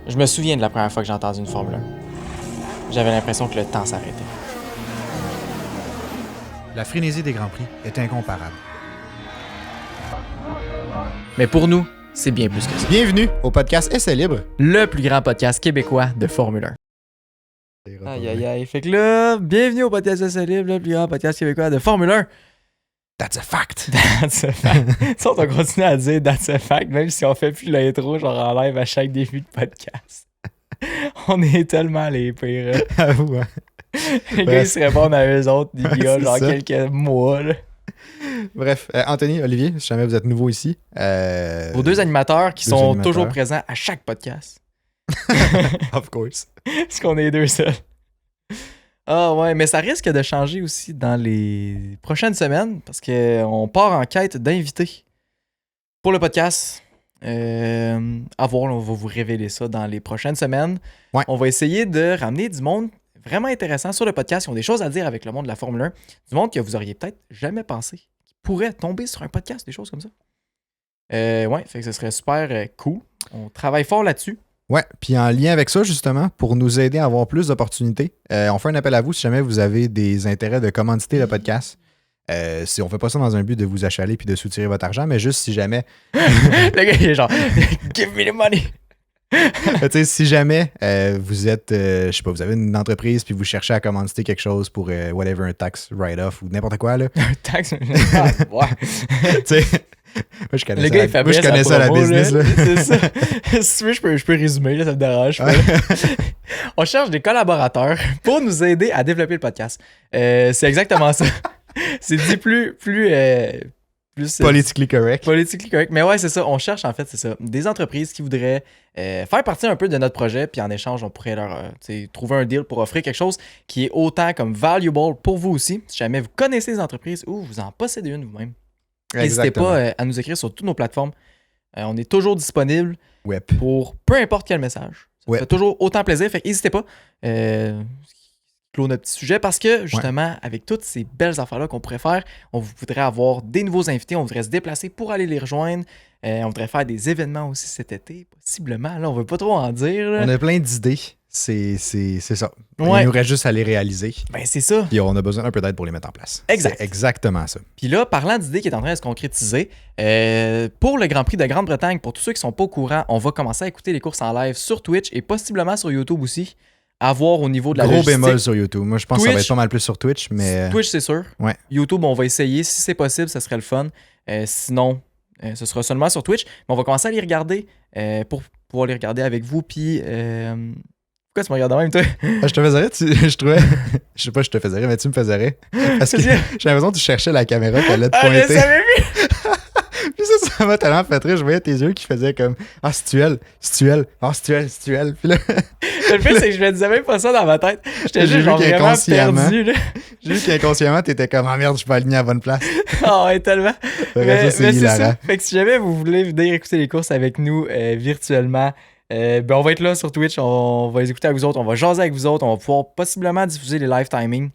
Je me souviens de la première fois que j'ai entendu une Formule 1. J'avais l'impression que le temps s'arrêtait. La frénésie des Grands Prix est incomparable. Mais pour nous, c'est bien plus que ça. Bienvenue au podcast Essai Libre. Le plus grand podcast québécois de Formule 1. Aïe aïe aïe. Fait que là, bienvenue au podcast Essai Libre, le plus grand podcast québécois de Formule 1. That's a fact. That's a fact. Ça, on va continuer à dire that's a fact, même si on fait plus l'intro genre en live à chaque début de podcast. On est tellement les pires. Avoue, hein. Les gars, ils se répondent à eux autres, des gars, genre ça. quelques mois. Là. Bref, Anthony, Olivier, si jamais vous êtes nouveau ici. Vos deux animateurs qui deux sont animateurs. toujours présents à chaque podcast. Of course. Parce qu'on est deux seuls. Ah ouais, mais ça risque de changer aussi dans les prochaines semaines parce qu'on part en quête d'invités pour le podcast. À voir, là, on va vous révéler ça dans les prochaines semaines. Ouais. On va essayer de ramener du monde vraiment intéressant sur le podcast. Ils ont des choses à dire avec le monde de la Formule 1. Du monde que vous auriez peut-être jamais pensé qui pourrait tomber sur un podcast, des choses comme ça. Ouais, fait que ce serait super cool. On travaille fort là-dessus. Ouais, puis en lien avec ça, justement, pour nous aider à avoir plus d'opportunités, on fait un appel à vous si jamais vous avez des intérêts de commanditer le podcast. Si on fait pas ça dans un but de vous achaler puis de soutirer votre argent, mais juste si jamais, Le gars, il est genre « Give me the money! » tu sais, si jamais vous êtes, je sais pas, vous avez une entreprise puis vous cherchez à commanditer quelque chose pour whatever, un tax write-off ou n'importe quoi, là. Un taxe. Ah, ouais. Tu sais, moi je connais Le ça, gars, il fait moi, je bien connais sa ça la promo, business, là. C'est ça. Si tu veux, je peux résumer, là, ça me dérange pas. On cherche des collaborateurs pour nous aider à développer le podcast. C'est exactement ça. C'est dit plus Politically correct. politically correct. Mais ouais, c'est ça. On cherche, en fait, c'est ça. Des entreprises qui voudraient faire partie un peu de notre projet, puis en échange, on pourrait leur trouver un deal pour offrir quelque chose qui est autant comme valuable pour vous aussi. Si jamais vous connaissez des entreprises ou vous en possédez une vous-même. N'hésitez Exactement. pas à nous écrire sur toutes nos plateformes. On est toujours disponible Web. pour peu importe quel message. Ça Ouais. fait toujours autant plaisir. Fait n'hésitez pas. Clôt notre petit sujet parce que justement, avec toutes ces belles affaires-là qu'on pourrait faire, on voudrait avoir des nouveaux invités, on voudrait se déplacer pour aller les rejoindre. On voudrait faire des événements aussi cet été, possiblement. Là, on veut pas trop en dire. Là. On a plein d'idées. C'est ça. Ouais. Il nous reste juste à les réaliser. Ben, c'est ça. Puis on a besoin d'un peu d'aide pour les mettre en place. Exact. C'est exactement ça. Puis là, parlant d'idées qui est en train de se concrétiser, pour le Grand Prix de Grande-Bretagne, pour tous ceux qui sont pas au courant, on va commencer à écouter les courses en live sur Twitch et possiblement sur YouTube aussi. À voir au niveau de la Gros logistique. bémol sur YouTube. Moi, je pense que ça va Twitch. être pas mal plus sur Twitch, mais... Twitch, c'est sûr. Ouais. YouTube, on va essayer. Si c'est possible, ça serait le fun. Sinon, ce sera seulement sur Twitch. Mais on va commencer à les regarder pour pouvoir les regarder avec vous. Puis, pourquoi tu me regardes de même, toi? Ah, je te faisais rire, je trouvais... je sais pas, je te faisais rire, mais tu me faisais rire. Parce que j'ai l'impression que tu cherchais la caméra qui allait te Ah, je pointer. savais plus! Puis ça m'a tellement fait rire. Je voyais tes yeux qui faisaient comme « Ah, c'est elle, c'est elle, ah, c'est elle. » Puis là, Le pire, c'est que je me disais même pas ça dans ma tête. J'étais J'ai juste vu genre vraiment qu'inconsciemment- perdu, là. j'ai vu qu'inconsciemment, t'étais comme « Ah merde, je suis pas aligné à la bonne place. Ah ouais, tellement. » Ça, c'est hilarant. ça. Fait que si jamais vous voulez venir écouter les courses avec nous virtuellement, ben on va être là sur Twitch, on va les écouter avec vous autres, on va jaser avec vous autres, on va pouvoir possiblement diffuser les live timing.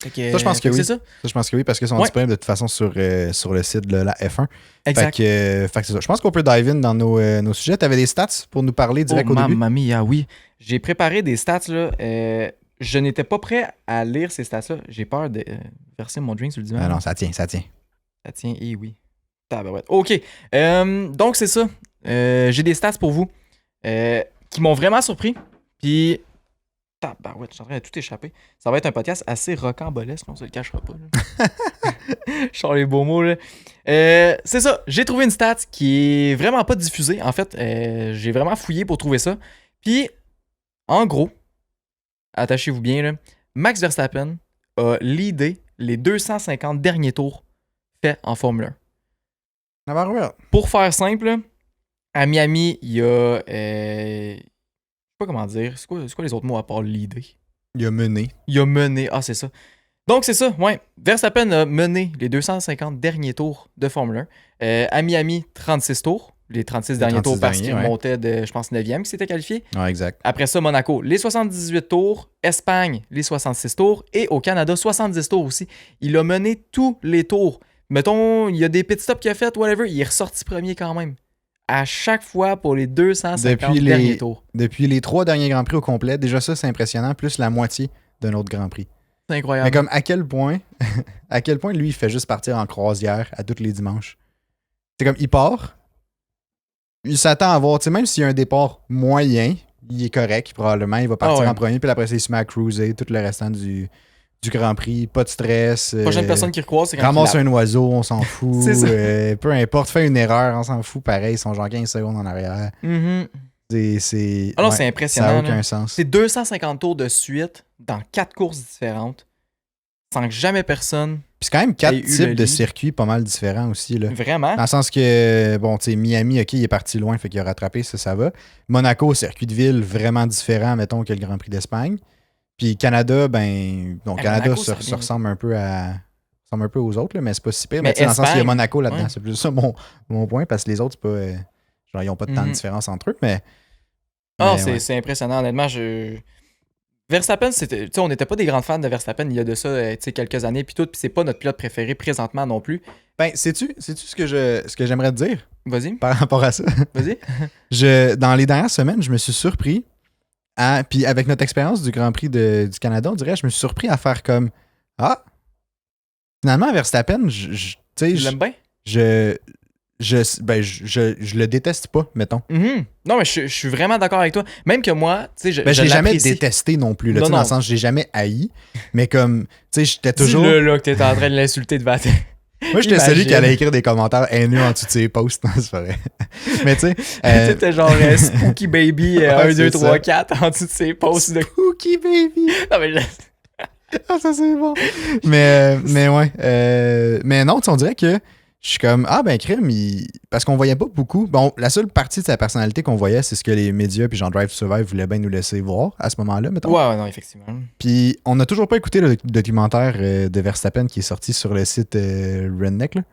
Fait que, Ça, je pense que oui. c'est ça. Ça, je pense que oui, parce qu'ils sont Ouais. disponibles de toute façon sur le site de la F1. Exact. Fait que c'est ça. Je pense qu'on peut dive in dans nos sujets. T'avais des stats pour nous parler direct au début? Mamma mia, oui. J'ai préparé des stats, là. Je n'étais pas prêt à lire ces stats-là. J'ai peur de verser mon drink sur le divan. Ah non, ça tient. Ça tient, et oui. Tabarouette. OK. Donc, c'est ça. J'ai des stats pour vous qui m'ont vraiment surpris. Puis, tabarouette, je suis en train de tout échapper. Ça va être un podcast assez rocambolesque, on se le cachera pas. Là. Je sors les beaux mots, là. C'est ça. J'ai trouvé une stat qui est vraiment pas diffusée. En fait, j'ai vraiment fouillé pour trouver ça. Puis, en gros, attachez-vous bien, là, Max Verstappen a leadé les 250 derniers tours faits en Formule 1. Ah bah ouais. Pour faire simple, là, à Miami, il y a... je sais pas comment dire. C'est quoi les autres mots à part leader? Il a mené. Il a mené. Ah, c'est ça. Donc, c'est ça, ouais. Verstappen a mené les 250 derniers tours de Formule 1. À Miami, 36 tours. Les 36 derniers 36 tours parce derniers, qu'il ouais. montait de, je pense, 9e qui s'était qualifié. Ouais, exact. Après ça, Monaco, les 78 tours. Espagne, les 66 tours. Et au Canada, 70 tours aussi. Il a mené tous les tours. Mettons, il y a des pit stops qu'il a fait, whatever. Il est ressorti premier quand même. à chaque fois pour les 250 derniers tours. Depuis les 3 derniers Grands Prix au complet, déjà ça, c'est impressionnant, plus la moitié d'un autre Grand Prix. C'est incroyable. Mais comme à quel point lui, il fait juste partir en croisière à tous les dimanches. C'est comme, il part, il s'attend à avoir, tu sais, même s'il y a un départ moyen, il est correct, probablement, il va partir en premier, puis après ça, il se met à cruiser tout le restant du Grand Prix, pas de stress. La prochaine personne qui recroise, c'est quand ramasse un oiseau, on s'en fout. C'est ça. Peu importe, fait une erreur, on s'en fout, pareil, ils sont genre 15 secondes en arrière. C'est Alors, c'est impressionnant. Ça n'a aucun sens. C'est 250 tours de suite dans 4 courses différentes, sans que jamais personne. Puis c'est quand même 4 types de circuits pas mal différents aussi. Là. Vraiment? Dans le sens que, bon, tu sais, Miami, OK, il est parti loin, fait qu'il a rattrapé, ça va. Monaco, circuit de ville vraiment différent, mettons, que le Grand Prix d'Espagne. Puis Canada, ben, bon, Canada Monaco, se ressemble un peu aux autres, là, mais c'est pas si pire. Mais dans le sens qu'il y a Monaco là-dedans, ouais. c'est plus ça mon point, parce que les autres, c'est pas. Genre, ils n'ont pas de temps de différence entre eux, mais. C'est impressionnant, honnêtement. Verstappen, on n'était pas des grands fans de Verstappen il y a de ça quelques années, puis c'est pas notre pilote préféré présentement non plus. Ben, sais-tu ce que j'aimerais te dire? Vas-y. Par rapport à ça? Vas-y. Dans les dernières semaines, je me suis surpris puis avec notre expérience du Grand Prix du Canada, on dirait, je me suis surpris à faire comme finalement, Verstappen, tu sais, Tu l'aimes bien? Je le déteste pas, mettons. Non, mais je suis vraiment d'accord avec toi. Même que moi, tu sais, je l'ai jamais l'apprécie. détesté non plus. Là, Non, dans le sens, je l'ai jamais haï. Mais comme, tu sais, j'étais toujours. Dis-le là que t'étais en train de l'insulter devant toi. Moi, j'étais celui qui allait écrire des commentaires haineux en dessous de ses posts. Non, c'est pas vrai. Mais tu sais. T'étais genre Spooky Baby 1, 2, 3, 4 en dessous de ses posts. Spooky Baby. Non, mais ah, ça c'est bon. Mais ouais. Mais non, tu sais, on dirait que je suis comme, crime, parce qu'on voyait pas beaucoup. Bon, la seule partie de sa personnalité qu'on voyait, c'est ce que les médias puis genre Drive to Survive voulaient bien nous laisser voir à ce moment-là, mettons. Ouais, non, effectivement. Puis on n'a toujours pas écouté le documentaire de Verstappen qui est sorti sur le site Redneck, là.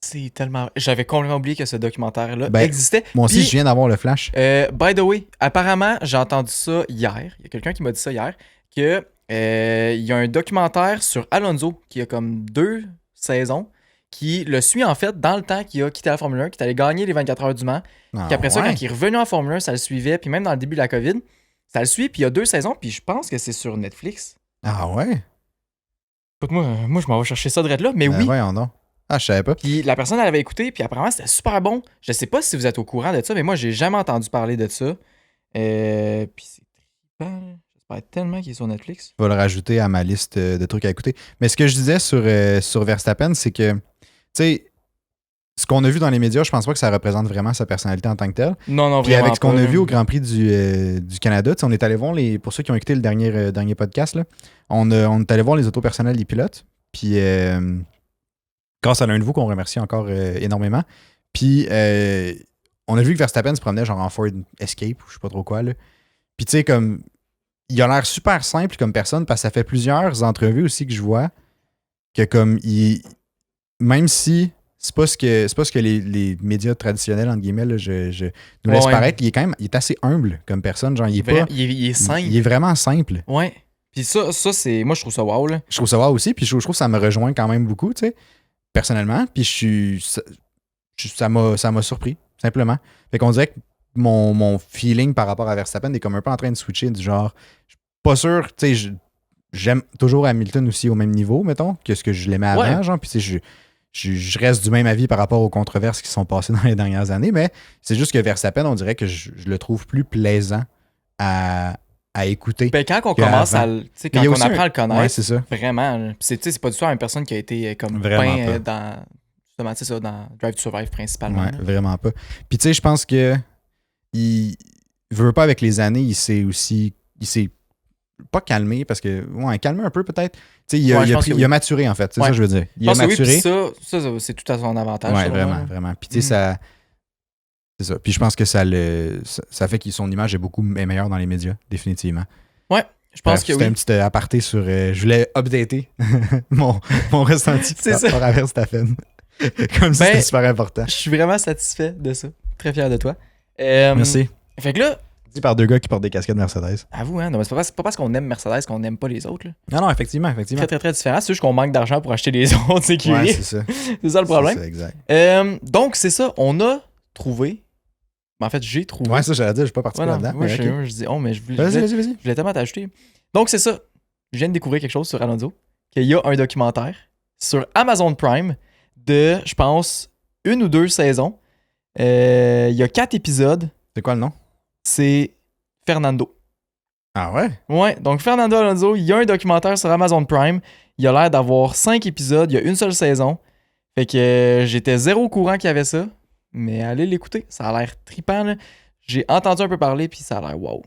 C'est tellement... J'avais complètement oublié que ce documentaire-là existait. Moi aussi, je viens d'avoir le flash. By the way, apparemment, j'ai entendu ça hier. Il y a quelqu'un qui m'a dit ça hier, que il y a un documentaire sur Alonso qui a comme 2 saisons, qui le suit en fait dans le temps qu'il a quitté la Formule 1, qui est allé gagner les 24 heures du Mans. Puis après ça, quand il est revenu en Formule 1, ça le suivait. Puis même dans le début de la COVID, ça le suit. Puis il y a 2 saisons. Puis je pense que c'est sur Netflix. Ah ouais? Écoute, moi je m'en vais chercher ça de là. Mais oui. Voyons donc. Ah, je savais pas. Puis la personne, elle avait écouté. Puis apparemment, c'était super bon. Je sais pas si vous êtes au courant de ça, mais moi, j'ai jamais entendu parler de ça. Puis c'est trippant. J'espère tellement qu'il est sur Netflix. Je vais le rajouter à ma liste de trucs à écouter. Mais ce que je disais sur Verstappen, c'est que, tu sais, ce qu'on a vu dans les médias, je pense pas que ça représente vraiment sa personnalité en tant que telle. Non, puis avec ce qu'on a vu au Grand Prix du Canada, on est allé voir pour ceux qui ont écouté le dernier podcast, là, on est allé voir les autos personnelles des pilotes. Puis grâce à l'un de vous qu'on remercie encore énormément. Puis on a vu que Verstappen se promenait genre en Ford Escape ou je sais pas trop quoi. Là. Puis tu sais, comme il a l'air super simple comme personne parce que ça fait plusieurs entrevues aussi que je vois que comme même si c'est pas ce que les médias traditionnels entre guillemets là, je nous laisse paraître, il est assez humble comme personne, genre il est simple. Il est vraiment simple. Ouais. Puis ça c'est moi je trouve ça wow là. Je trouve ça wow aussi, puis je trouve que ça me rejoint quand même beaucoup, tu sais, personnellement, puis ça m'a surpris simplement. Fait qu'on dirait que mon feeling par rapport à Verstappen est comme un peu en train de switcher du genre, je suis pas sûr, tu sais, j'aime toujours Hamilton aussi au même niveau, mettons, que ce que je l'aimais avant, genre, puis tu sais, je reste du même avis par rapport aux controverses qui sont passées dans les dernières années, mais c'est juste que Verstappen, on dirait que je le trouve plus plaisant à écouter. Ben, quand on commence à quand on apprend à le connaître, ouais, c'est ça. Vraiment, c'est pas du tout la même personne qui a été comme peint dans Drive to Survive principalement. Ouais, vraiment pas. Puis tu sais, je pense que il veut pas avec les années, il s'est pas calmé parce que calmé un peu peut-être. Tu sais, il a maturé en fait, c'est ça que je veux dire. Il a maturé. Oui, ça c'est tout à son avantage. Ouais, vraiment. Puis tu sais, ça c'est ça. Puis je pense que ça fait que son image est meilleure dans les médias, définitivement. Ouais, je pense que c'était un petit aparté sur je voulais updater mon ressenti par rapport à Verstappen. Comme si c'était super important. Je suis vraiment satisfait de ça. Très fier de toi. Merci. Fait que là, dit par 2 gars qui portent des casquettes Mercedes. Avoue, hein? Non, mais c'est pas parce qu'on aime Mercedes qu'on n'aime pas les autres. Là. Non, effectivement. Très, très, très différent. C'est juste qu'on manque d'argent pour acheter les autres écuries. Ouais, c'est ça. C'est ça le problème. C'est ça, exact. Donc, c'est ça. On a trouvé Mais en fait, j'ai trouvé. Ouais, ça, j'allais dire, je suis pas parti Ouais, non, là-dedans. moi, mais je sais, ok. je dis, oh, mais je Vas-y, vas-y, vas-y. voulais tellement t'ajouter. Donc, c'est ça. Je viens de découvrir quelque chose sur Alonso, qu'il y a un documentaire sur Amazon Prime de, je pense, 1 ou 2 saisons. Il y a 4 épisodes. C'est quoi le nom? C'est Fernando. Ah ouais? Ouais, donc Fernando Alonso, il y a un documentaire sur Amazon Prime. Il a l'air d'avoir 5 épisodes. Il y a une seule saison. Fait que j'étais zéro au courant qu'il y avait ça. Mais allez l'écouter. Ça a l'air trippant, là. J'ai entendu un peu parler, puis ça a l'air wow.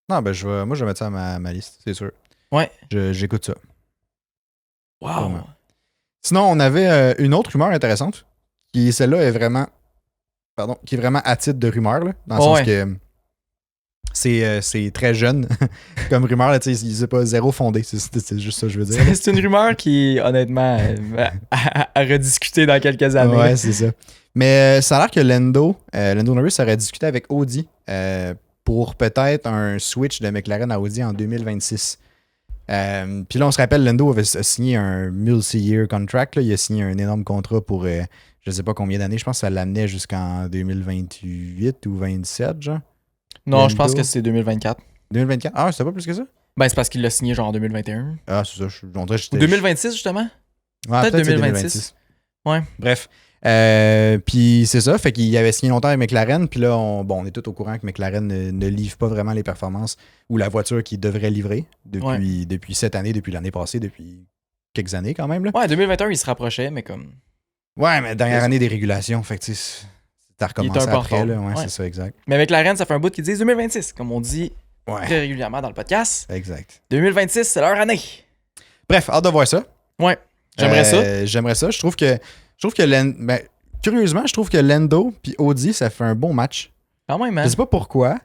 Non, ben, moi, je vais mettre ça à ma liste, c'est sûr. Ouais. J'écoute ça. Wow. Vraiment. Sinon, on avait une autre rumeur intéressante, qui, celle-là, est vraiment... Pardon, qui est vraiment à titre de rumeur, là, dans le sens que c'est très jeune comme rumeur, là, c'est pas zéro fondé, c'est juste ça que je veux dire. C'est une rumeur qui, honnêtement, à rediscuter dans quelques années. Ouais, c'est ça. Mais ça a l'air que Lando Norris aurait discuté avec Audi pour peut-être un switch de McLaren à Audi en 2026. Puis là, on se rappelle, Lando a signé un multi-year contract. Là. Il a signé un énorme contrat pour je sais pas combien d'années. Je pense que ça l'amenait jusqu'en 2028 ou 2027, genre. Non, Lando. je pense que c'est 2024. 2024? Ah, c'était pas plus que ça? Ben, c'est parce qu'il l'a signé genre en 2021. Ah, c'est ça. On dirait que Ou 2026, justement. Ouais, peut-être c'est 2026. Ouais. Bref. Puis c'est ça, fait qu'il avait signé longtemps avec McLaren, puis là, on est tous au courant que McLaren ne livre pas vraiment les performances ou la voiture qu'il devrait livrer depuis cette année, depuis l'année passée, depuis quelques années quand même. Là. Ouais, 2021, il se rapprochait, mais comme... Ouais, mais dernière année des régulations, fait que tu sais, t'as recommencé un peu en après, retard. là. Ouais, Ouais. c'est ça, exact. Mais avec McLaren, ça fait un bout qu'ils disent 2026, comme on dit Ouais, très régulièrement dans le podcast. exact. 2026, c'est leur année. Bref, hâte de voir ça. Ouais, j'aimerais ça. J'aimerais ça. Je trouve que curieusement, je trouve que Lando puis Audi, ça fait un bon match. Quand même, Je man. sais pas pourquoi.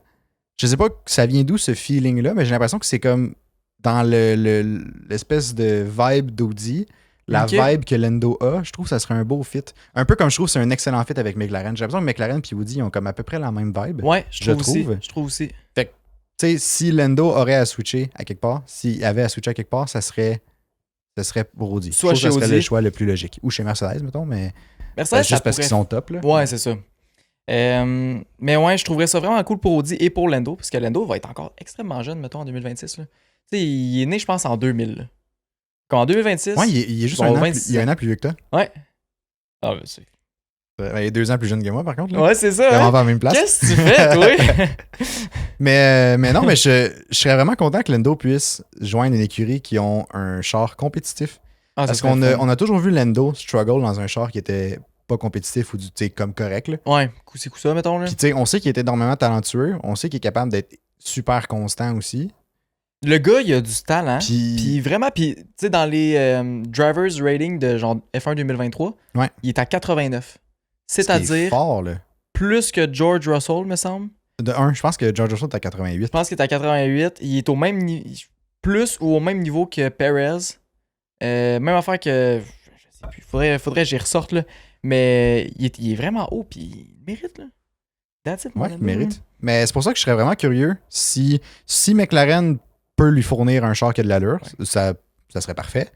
Je sais pas ça vient d'où ce feeling-là, mais j'ai l'impression que c'est comme dans l'espèce de vibe d'Audi, la Ok. vibe que Lando a, je trouve que ça serait un beau fit. Un peu comme je trouve que c'est un excellent fit avec McLaren. J'ai l'impression que McLaren et Audi ont comme à peu près la même vibe. Ouais, je je trouve aussi. trouve. Je trouve aussi. Tu sais, si Lando aurait à switcher à quelque part, s'il avait à switcher à quelque part, ça serait pour Audi. Soit je trouve chez que ça serait Audi. le choix le plus logique. Ou chez Mercedes, mettons, mais Mercedes, ça juste parce pourrait- qu'ils sont top. Là. Ouais, c'est ça. Mais ouais, je trouverais ça vraiment cool pour Audi et pour Lando, parce que Lando va être encore extrêmement jeune, mettons, en 2026. Là. Tu sais, il est né, je pense, en 2000. Là. Comme en 2026. Ouais, il est juste Bon, un an, 26 il est un an plus vieux que toi. Ouais. Ah, ben c'est... Il est 2 ans plus jeune que moi, par contre. Là. Ouais, c'est ça. Vraiment Hein? pas à la même place. Qu'est-ce que tu fais, toi? Mais non, mais je serais vraiment content que Lando puisse joindre une écurie qui ont un char compétitif. Ah, ça Parce serait qu'on fun. on a toujours vu Lando struggle dans un char qui était pas compétitif ou tu sais, comme correct. Là. Ouais, coup-ci, coup-ça, mettons. Là. Puis tu sais, on sait qu'il est énormément talentueux. On sait qu'il est capable d'être super constant aussi. Le gars, il a du talent. Puis Puis vraiment, puis tu sais, dans les drivers rating de genre F1 2023, Ouais. il est à 89. ce qui est C'est-à-dire fort, là. plus que George Russell, me semble. De un, je pense que George Russell est à 88. Je pense qu'il est à 88. Il est au même plus ou au même niveau que Perez. Même affaire que. Je sais plus. Faudrait que j'y ressorte, là. Mais il est vraiment haut, puis il mérite, là. That's it, mon Ouais, il Lando, mérite. là. Mais c'est pour ça que je serais vraiment curieux si McLaren peut lui fournir un char qui a de l'allure, ça serait parfait.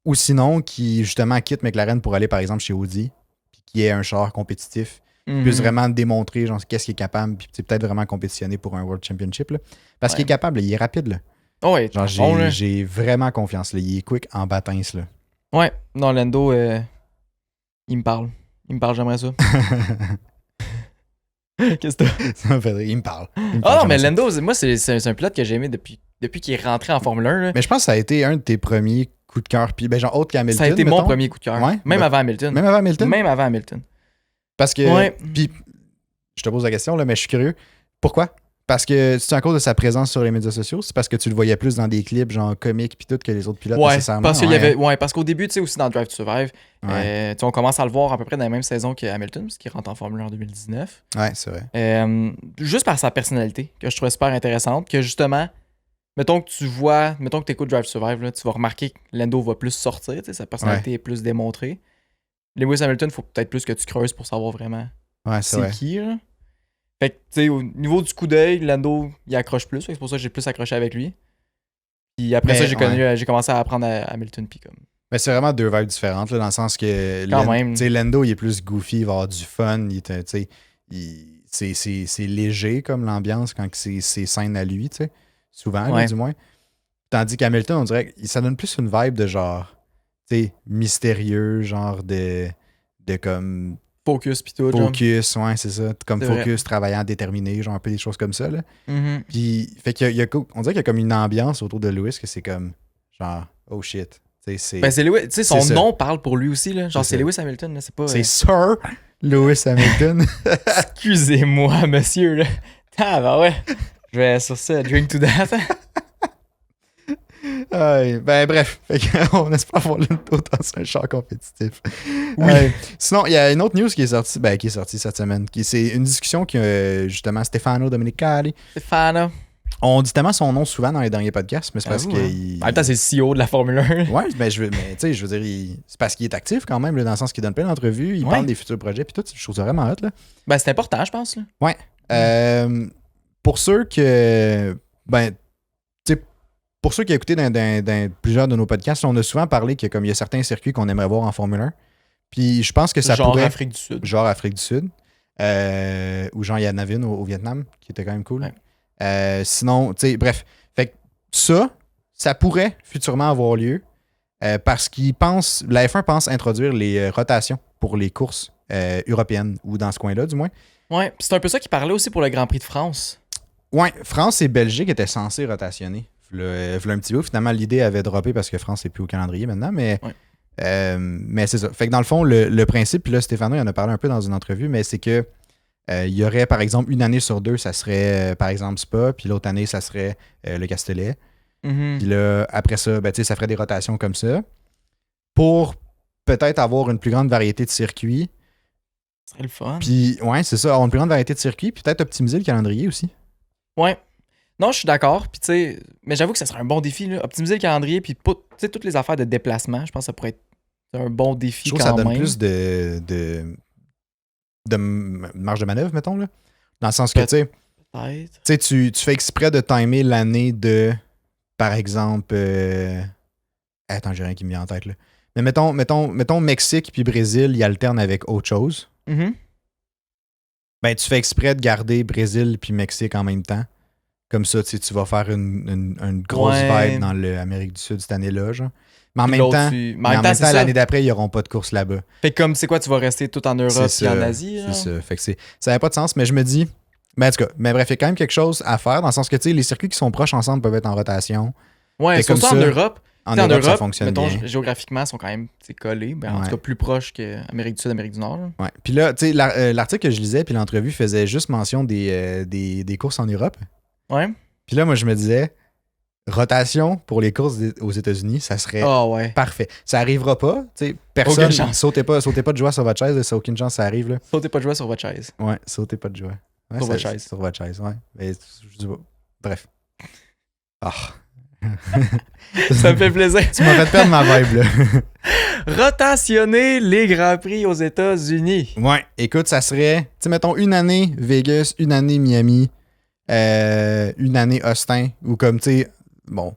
Ou sinon, qui justement quitte McLaren pour aller par exemple chez Audi, puis qui ait un char compétitif, puisse vraiment démontrer genre, qu'est-ce qu'il est capable, puis peut-être vraiment compétitionner pour un World Championship. Là. Parce Ouais. qu'il est capable, là, il est rapide. Là. Oh, ouais, Genre, bon, là. j'ai vraiment confiance. Là. Il est quick en bâtins. Là. Ouais, non, Lando, il me parle. Il me parle, j'aimerais ça. Qu'est-ce que t'as? Ça me fait rire. Il me parle. Ah non, mais j'aimerais ça. Lando, moi, c'est un pilote que j'ai aimé depuis qu'il est rentré en Formule 1. Là. Mais je pense que ça a été un de tes premiers coups de cœur. Puis, ben, genre, autre qu'Hamilton. Ça a été mon mettons. premier coup de cœur. Ouais, Même ben, avant Hamilton. Même avant Hamilton. Même avant Hamilton. Parce que. Ouais. Puis, je te pose la question, là, mais je suis curieux. Pourquoi? Parce que c'est à cause de sa présence sur les médias sociaux? C'est parce que tu le voyais plus dans des clips, genre comiques, puis tout, que les autres pilotes Ouais, nécessairement? parce qu'il y Ouais. avait, ouais, parce qu'au début, tu sais, aussi dans Drive to Survive, Ouais, tu sais, on commence à le voir à peu près dans la même saison que Hamilton, parce qu'il rentre en Formule 1 en 2019. ouais, c'est vrai. Juste par sa personnalité, que je trouvais super intéressante, que justement, mettons que tu écoutes Drive to Survive, là, tu vas remarquer que Lando va plus sortir, tu sais, sa personnalité est plus démontrée. Lewis Hamilton, il faut peut-être plus que tu creuses pour savoir vraiment Ouais, c'est c'est vrai. qui, là. Fait que, tu sais, au niveau du coup d'œil, Lando, il accroche plus. Fait que c'est pour ça que j'ai plus accroché avec lui. Puis après Mais, ça, j'ai commencé à apprendre à Hamilton. Puis comme. Mais c'est vraiment deux vibes différentes, là, dans le sens que Quand même. tu sais, Lando, il est plus goofy, il va avoir du fun. Tu sais, c'est léger comme l'ambiance quand c'est scène à lui, tu sais. Souvent, là, Ouais. du moins. Tandis qu'Hamilton, on dirait que ça donne plus une vibe de genre, tu sais, mystérieux, genre de comme Focus pis tout, genre. focus, ouais, c'est ça. Comme C'est focus, travaillant, déterminé, genre un peu des choses comme ça, là. Mhm. Puis, fait qu'il y a, on dirait qu'il y a comme une ambiance autour de Lewis que c'est comme, genre, oh shit. Tu sais, c'est Ben, c'est Lewis. Tu sais, son c'est ça. nom parle pour lui aussi, là. Genre, C'est c'est ça. Lewis Hamilton, là. C'est pas. c'est Sir Lewis Hamilton. Excusez-moi, monsieur, là. Ah, bah ouais. Je vais sur ça, drink to that. Ben bref, fait on espère voir le autant sur un char compétitif. Oui. Sinon, il y a une autre news qui est sortie cette semaine. C'est une discussion que justement Stefano Domenicali. Stefano. On dit tellement son nom souvent dans les derniers podcasts, mais c'est parce Avoue, que. hein. En même temps, c'est le CEO de la Formule 1. Ouais, mais tu sais, je veux dire, c'est parce qu'il est actif quand même, là, dans le sens qu'il donne plein d'entrevues, il Ouais. parle des futurs projets, puis tout, je trouve ça vraiment hot, là. Ben, c'est important, je pense, là. Pour ceux que. Ben, tu sais, pour ceux qui ont écouté dans plusieurs de nos podcasts, on a souvent parlé qu'il y a certains circuits qu'on aimerait voir en Formule 1. Puis je pense que ça Genre pourrait. Afrique du Sud. Genre Afrique du Sud. Ou genre il y en avait une au Vietnam, qui était quand même cool. Ouais. Sinon, tu sais, bref. Fait que ça pourrait futurement avoir lieu parce la F1 pense introduire les rotations pour les courses européennes, ou dans ce coin-là, du moins. Ouais, pis c'est un peu ça qu'il parlait aussi pour le Grand Prix de France. Ouais, France et Belgique étaient censés rotationner. V'là un petit bout. Finalement, l'idée avait droppé parce que France n'est plus au calendrier maintenant, mais c'est ça. Fait que dans le fond, le principe, puis là, Stefano, il en a parlé un peu dans une entrevue, mais c'est que il y aurait, par exemple, une année sur deux, ça serait, par exemple, Spa, puis l'autre année, ça serait le Castellet. Mhm. Puis là, après ça, ben, tu sais, ça ferait des rotations comme ça pour peut-être avoir une plus grande variété de circuits. Ce serait le fun. Puis, ouais, c'est ça, avoir une plus grande variété de circuits, puis peut-être optimiser le calendrier aussi. Ouais. Non, je suis d'accord. Puis, tu sais, mais j'avoue que ça serait un bon défi, là. Optimiser le calendrier, puis tu sais, toutes les affaires de déplacement, je pense que ça pourrait être un bon défi Je trouve quand que ça donne même. plus de marge de manœuvre, mettons, là. Dans le sens que, tu sais, Peut-être. tu fais exprès de timer l'année de, par exemple, attends, j'ai rien qui me vient en tête, là. Mais mettons Mexique puis Brésil, ils alternent avec autre chose. Mhm. Ben, tu fais exprès de garder Brésil puis Mexique en même temps. Comme ça, tu vas faire une grosse Ouais. vibe dans l'Amérique du Sud cette année-là, genre. Mais en Puis même l'autre, temps, mais en même temps, c'est ça. l'année d'après, ils n'auront pas de course là-bas. Fait que comme, c'est quoi, tu vas rester tout en Europe C'est et en ça, Asie, genre? C'est ça. Fait que ça n'avait pas de sens, mais je me dis. Mais en tout cas, mais bref, il y a quand même quelque chose à faire, dans le sens que, tu sais, les circuits qui sont proches ensemble peuvent être en rotation. Ouais, Fait surtout comme en ça, Europe. En Tu sais, Europe, ça fonctionne mettons, bien. géographiquement, ils sont quand même collés. Ben, en Ouais. tout cas, plus proches qu'Amérique du Sud, Amérique du Nord. Là. Ouais. Puis là, tu sais, l'article que je lisais, puis l'entrevue faisait juste mention des courses en Europe. Ouais. Puis là, moi, je me disais, rotation pour les courses aux États-Unis, ça serait Ah ouais. parfait. Ça arrivera pas, tu sais, personne. Aucune chance. Sautez pas de joie sur votre chaise, ça n'a aucune chance, ça arrive, là. Sautez pas de jouer sur votre chaise. Ouais, sautez pas de joie. Ouais, Sur votre chaise. Sur votre chaise, ouais. Mais je dis pas. Bref. Ah. Ça me fait plaisir. Tu m'as fait perdre ma vibe, là. Rotationner les Grands Prix aux États-Unis. Ouais, écoute, ça serait, tu sais, mettons, une année Vegas, une année Miami, une année Austin, ou comme, tu sais, bon,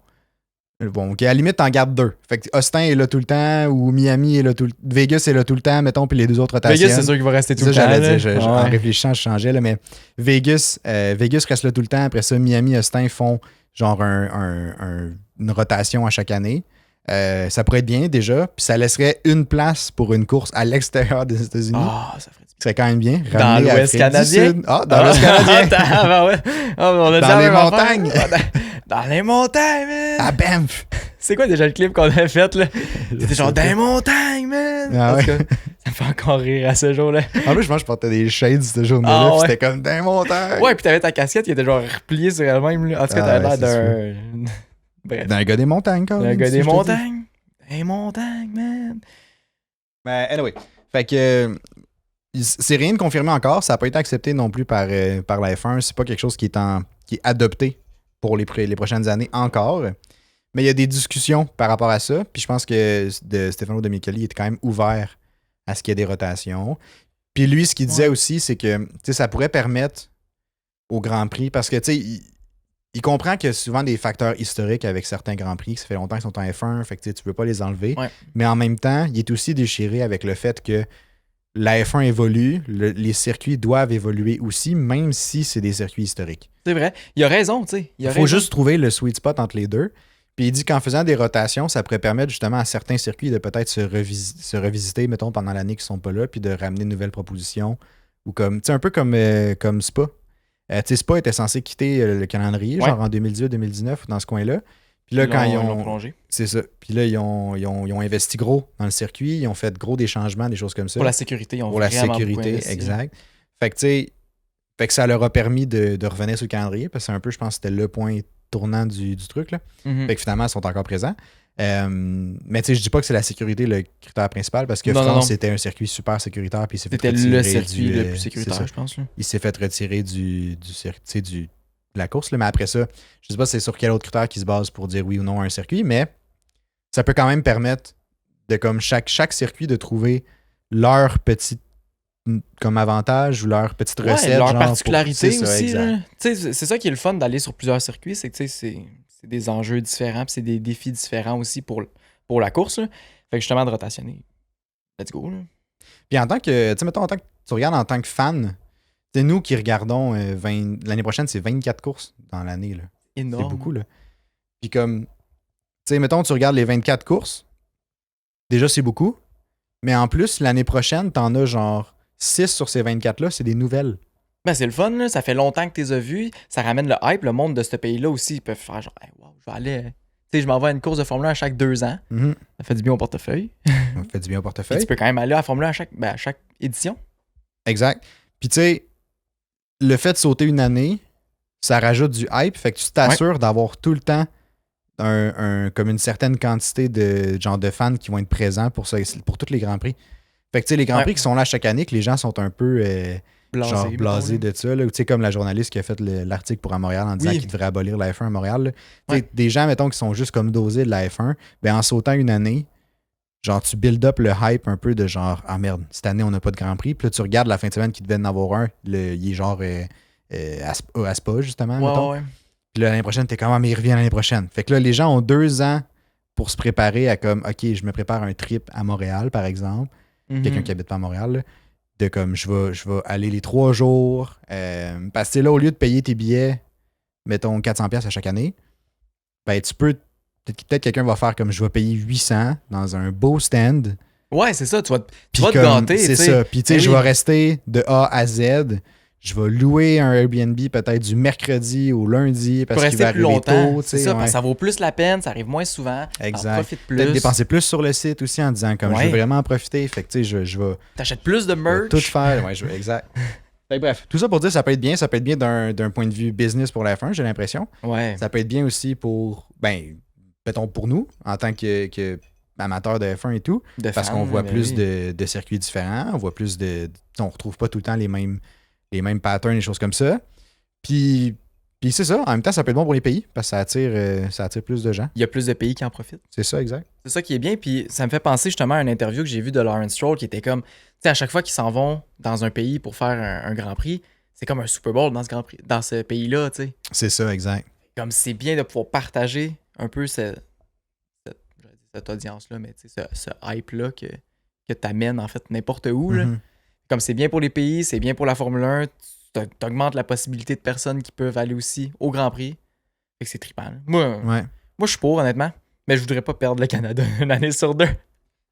ok, à la limite, t'en gardes deux. Fait que Austin est là tout le temps, ou Miami est là tout le temps, Vegas est là tout le temps, mettons, puis les deux autres rotations. Vegas, c'est sûr qu'il va rester tout Ça, le temps. j'allais dire, là. en Ouais. réfléchissant, je changeais, là, mais Vegas reste là tout le temps. Après ça, Miami, Austin font genre une rotation à chaque année. Ça pourrait être bien déjà, puis ça laisserait une place pour une course à l'extérieur des États-Unis. Ah, ça ferait du C'est quand même bien. Dans Ramener l'Ouest Afrique canadien? du Sud. Ah, dans l'Ouest canadien. Ah, ouais. Ah, on a Dans dit la les même affaire. montagnes. Dans les montagnes, man. À Banff. C'est quoi déjà le clip qu'on a fait, là? C'était genre dans les montagnes, man. Ah En tout ouais. cas, ça me fait encore rire à ce jour-là. En plus, je pense que je portais des shades cette journée-là. Ah puis ouais. C'était comme dans les montagnes. Ouais, pis t'avais ta casquette qui était genre repliée sur elle-même, là. En tout cas, Ah t'avais ouais, l'air d'un. Bref. Dans le gars des montagnes, quand Un même. gars si des je te dis. montagnes. Des montagnes, man. Mais anyway. Fait que c'est rien de confirmé encore. Ça n'a pas été accepté non plus par la F1. C'est pas quelque chose qui est adopté pour les prochaines années encore. Mais il y a des discussions par rapport à ça. Puis je pense que Stefano Domenicali était quand même ouvert à ce qu'il y ait des rotations. Puis lui, ce qu'il disait Ouais. aussi, c'est que tu sais, ça pourrait permettre au Grand Prix, parce que tu sais, il comprend qu'il y a souvent des facteurs historiques avec certains Grands Prix, que ça fait longtemps qu'ils sont en F1, fait que tu ne peux pas les enlever. Ouais. Mais en même temps, il est aussi déchiré avec le fait que la F1 évolue, les circuits doivent évoluer aussi, même si c'est des circuits historiques. C'est vrai. Il a raison, tu sais. Il faut juste trouver le sweet spot entre les deux. Puis il dit qu'en faisant des rotations, ça pourrait permettre justement à certains circuits de peut-être se revisiter, mettons, pendant l'année qu'ils sont pas là, puis de ramener de nouvelles propositions. Ou comme, tu sais, un peu comme Spa. Tu sais, Spa était censé quitter le calendrier, genre en 2018-2019, dans ce coin-là. Puis là, quand ils ont plongé. C'est ça. Puis là, ils ont investi gros dans le circuit, ils ont fait gros des changements, des choses comme ça. Pour la sécurité, ils ont Pour la vraiment sécurité, investi, exact. Fait que, tu sais, ça leur a permis de revenir sur le calendrier, parce que c'est un peu, je pense, c'était le point tournant du truc, là. Fait que finalement, ils sont encore présents. Mais tu sais, je dis pas que c'est la sécurité le critère principal, parce que France, c'était un circuit super sécuritaire, puis il s'est fait retirer. C'était le circuit le plus sécuritaire, je pense. Là. Il s'est fait retirer de la course, là. Mais après ça, je sais pas c'est sur quel autre critère qui se base pour dire oui ou non à un circuit, mais ça peut quand même permettre de, comme chaque circuit, de trouver leur petite comme avantage ou leur petite recette. Leur genre, particularité ça, aussi. exact. C'est ça qui est le fun d'aller sur plusieurs circuits, c'est que c'est des enjeux différents, puis c'est des défis différents aussi pour la course. Là. Fait que justement, de rotationner. Let's go. Là. Puis en tant que, tu sais, mettons, en tant que tu regardes en tant que fan, c'est nous qui regardons l'année prochaine, c'est 24 courses dans l'année. Là. Énorme. C'est beaucoup, là. Puis comme, tu sais, mettons, tu regardes les 24 courses, déjà, c'est beaucoup. Mais en plus, l'année prochaine, t'en as genre 6 sur ces 24-là, c'est des nouvelles. Ben, c'est le fun, là. Ça fait longtemps que tu les as vus. Ça ramène le hype. Le monde de ce pays-là aussi, ils peuvent faire genre, hey, wow, je vais aller. Tu sais, je m'en vais à une course de Formule 1 à chaque 2 ans. Ça fait du bien au portefeuille. Ça fait du bien au portefeuille. Puis tu peux quand même aller à la Formule 1 à chaque édition. Exact. Puis tu sais, le fait de sauter une année, ça rajoute du hype. Fait que tu t'assures d'avoir tout le temps comme une certaine quantité de fans qui vont être présents pour tous les Grands Prix. Fait que tu sais, les Grands Prix qui sont là chaque année, que les gens sont un peu blasés de ça. Tu sais, comme la journaliste qui a fait l'article pour à Montréal en disant qu'il devrait abolir la F1 à Montréal. Des gens, mettons, qui sont juste comme dosés de la F1, ben en sautant une année, genre tu build up le hype un peu de genre, ah merde, cette année on n'a pas de Grand Prix. Puis là, tu regardes la fin de semaine qui devait en avoir un, il est genre à Spa, justement, mettons. Puis là, l'année prochaine, t'es comment, mais il revient l'année prochaine. Fait que là, les gens ont 2 ans pour se préparer à comme, OK, je me prépare un trip à Montréal, par exemple. Quelqu'un qui habite pas à Montréal, là, de comme, je vais aller les 3 jours. Parce que là, au lieu de payer tes billets, mettons 400$ à chaque année, ben tu peux, peut-être quelqu'un va faire comme, je vais payer 800 dans un beau stand. Ouais, c'est ça, tu vas te gâter. C'est ça. Puis tu sais, je vais rester de A à Z. Je vais louer un Airbnb peut-être du mercredi au lundi parce qu'il va arriver tôt. C'est ça, parce que ça vaut plus la peine, ça arrive moins souvent. Exact. Profite plus. Peut-être dépenser plus sur le site aussi en disant comme je veux vraiment en profiter. Fait que tu sais, je vais. T'achètes plus de merch. Tout faire. Ouais, exact. Fait que, bref, tout ça pour dire ça peut être bien. Ça peut être bien d'un point de vue business pour la F1, j'ai l'impression. Ouais. Ça peut être bien aussi pour, mettons pour nous, en tant que amateurs de F1 et tout. Parce qu'on voit plus de circuits différents. On voit plus on retrouve pas tout le temps les mêmes patterns, les choses comme ça. Puis c'est ça. En même temps, ça peut être bon pour les pays parce que ça attire plus de gens. Il y a plus de pays qui en profitent. C'est ça, exact. C'est ça qui est bien. Puis ça me fait penser justement à une interview que j'ai vue de Lawrence Stroll qui était comme, tu sais, à chaque fois qu'ils s'en vont dans un pays pour faire un Grand Prix, c'est comme un Super Bowl dans ce pays-là, tu sais. C'est ça, exact. Comme c'est bien de pouvoir partager un peu cette audience-là, mais tu sais, ce hype-là que t'amènes en fait n'importe où, là. Comme c'est bien pour les pays, c'est bien pour la Formule 1, t'augmentes la possibilité de personnes qui peuvent aller aussi au Grand Prix. Fait que c'est trippant. Là. Moi, je suis pour, honnêtement, mais je voudrais pas perdre le Canada une année sur 2.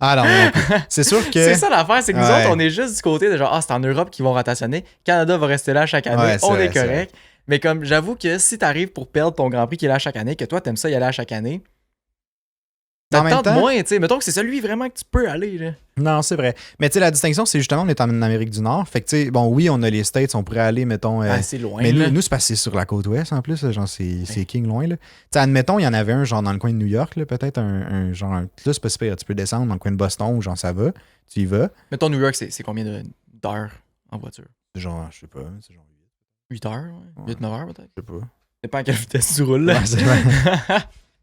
Ah non, c'est sûr que... C'est ça l'affaire, c'est que nous autres, on est juste du côté de genre, c'est en Europe qu'ils vont rotationner, Canada va rester là chaque année, on est correct. Mais comme, j'avoue que si t'arrives pour perdre ton Grand Prix qui est là chaque année, que toi, t'aimes ça y aller à chaque année, ça te tente moins, tu sais. Mettons que c'est celui vraiment que tu peux aller, là. Non, c'est vrai. Mais tu sais, la distinction, c'est justement, on est en Amérique du Nord. Fait que tu sais, bon, oui, on a les States, on pourrait aller, mettons. c'est loin. Mais nous, c'est parce que c'est sur la côte ouest, en plus. Là, genre, c'est king loin, là. Tu sais, admettons, il y en avait un, genre, dans le coin de New York, là, peut-être un genre. Là, c'est pas super. Tu peux descendre dans le coin de Boston, genre, ça va. Tu y vas. Mettons, New York, c'est combien d'heures en voiture? Genre, je sais pas. C'est genre 8 heures, 8-9 heures, peut-être? Je sais pas. C'est pas à quelle vitesse tu roules, là.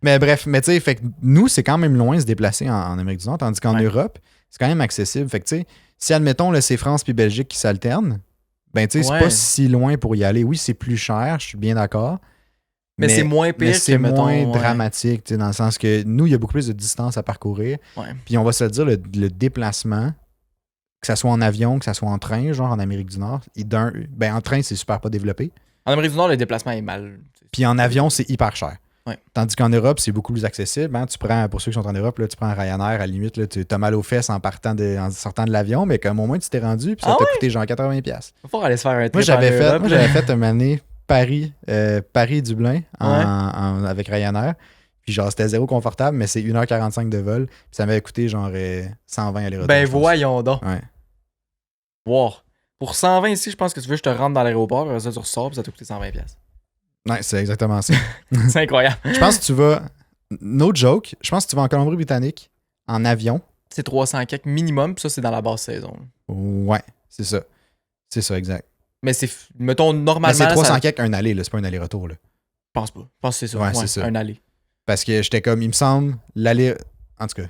Mais bref, mais tu sais, fait que nous, c'est quand même loin de se déplacer en Amérique du Nord, tandis qu'en Europe, c'est quand même accessible. Fait que tu sais, si admettons, là, c'est France puis Belgique qui s'alternent, ben tu sais, c'est pas si loin pour y aller. Oui, c'est plus cher, je suis bien d'accord. Mais c'est moins pire c'est moins dramatique, tu sais, dans le sens que nous, il y a beaucoup plus de distance à parcourir. Puis on va se le dire, le déplacement, que ça soit en avion, que ça soit en train, genre en Amérique du Nord. En train, c'est super pas développé. En Amérique du Nord, le déplacement est mal. Puis en avion, c'est hyper cher. Ouais. Tandis qu'en Europe, c'est beaucoup plus accessible. Hein. Tu prends, pour ceux qui sont en Europe, là, tu prends Ryanair, à la limite, là, tu as mal aux fesses en sortant de l'avion, mais comme au moins tu t'es rendu, puis ça t'a coûté genre 80$. Il va falloir aller se faire un trip Moi, j'avais en Europe. fait une année Paris-Dublin avec Ryanair. Puis genre, c'était zéro confortable, mais c'est 1h45 de vol. Puis ça m'avait coûté genre 120 aller-retour. Ben voyons donc. Ouais. Wow. Pour 120 ici, je pense que tu veux que je te rentre dans l'aéroport, ça tu ressors, puis ça t'a coûté 120$. Ouais, c'est exactement ça. C'est incroyable. Je pense que tu vas, no joke, je pense que tu vas en Colombie-Britannique en avion. C'est 300 quelques minimum, puis ça, c'est dans la basse saison. Ouais, c'est ça. C'est ça, exact. Mais c'est, mettons, normalement... Mais c'est 300 ça... quelques un aller, là, c'est pas un aller-retour. Là. Je pense pas. Je pense que c'est ça. Ouais, c'est ça. Un aller. Parce que j'étais comme, il me semble, l'aller... En tout cas.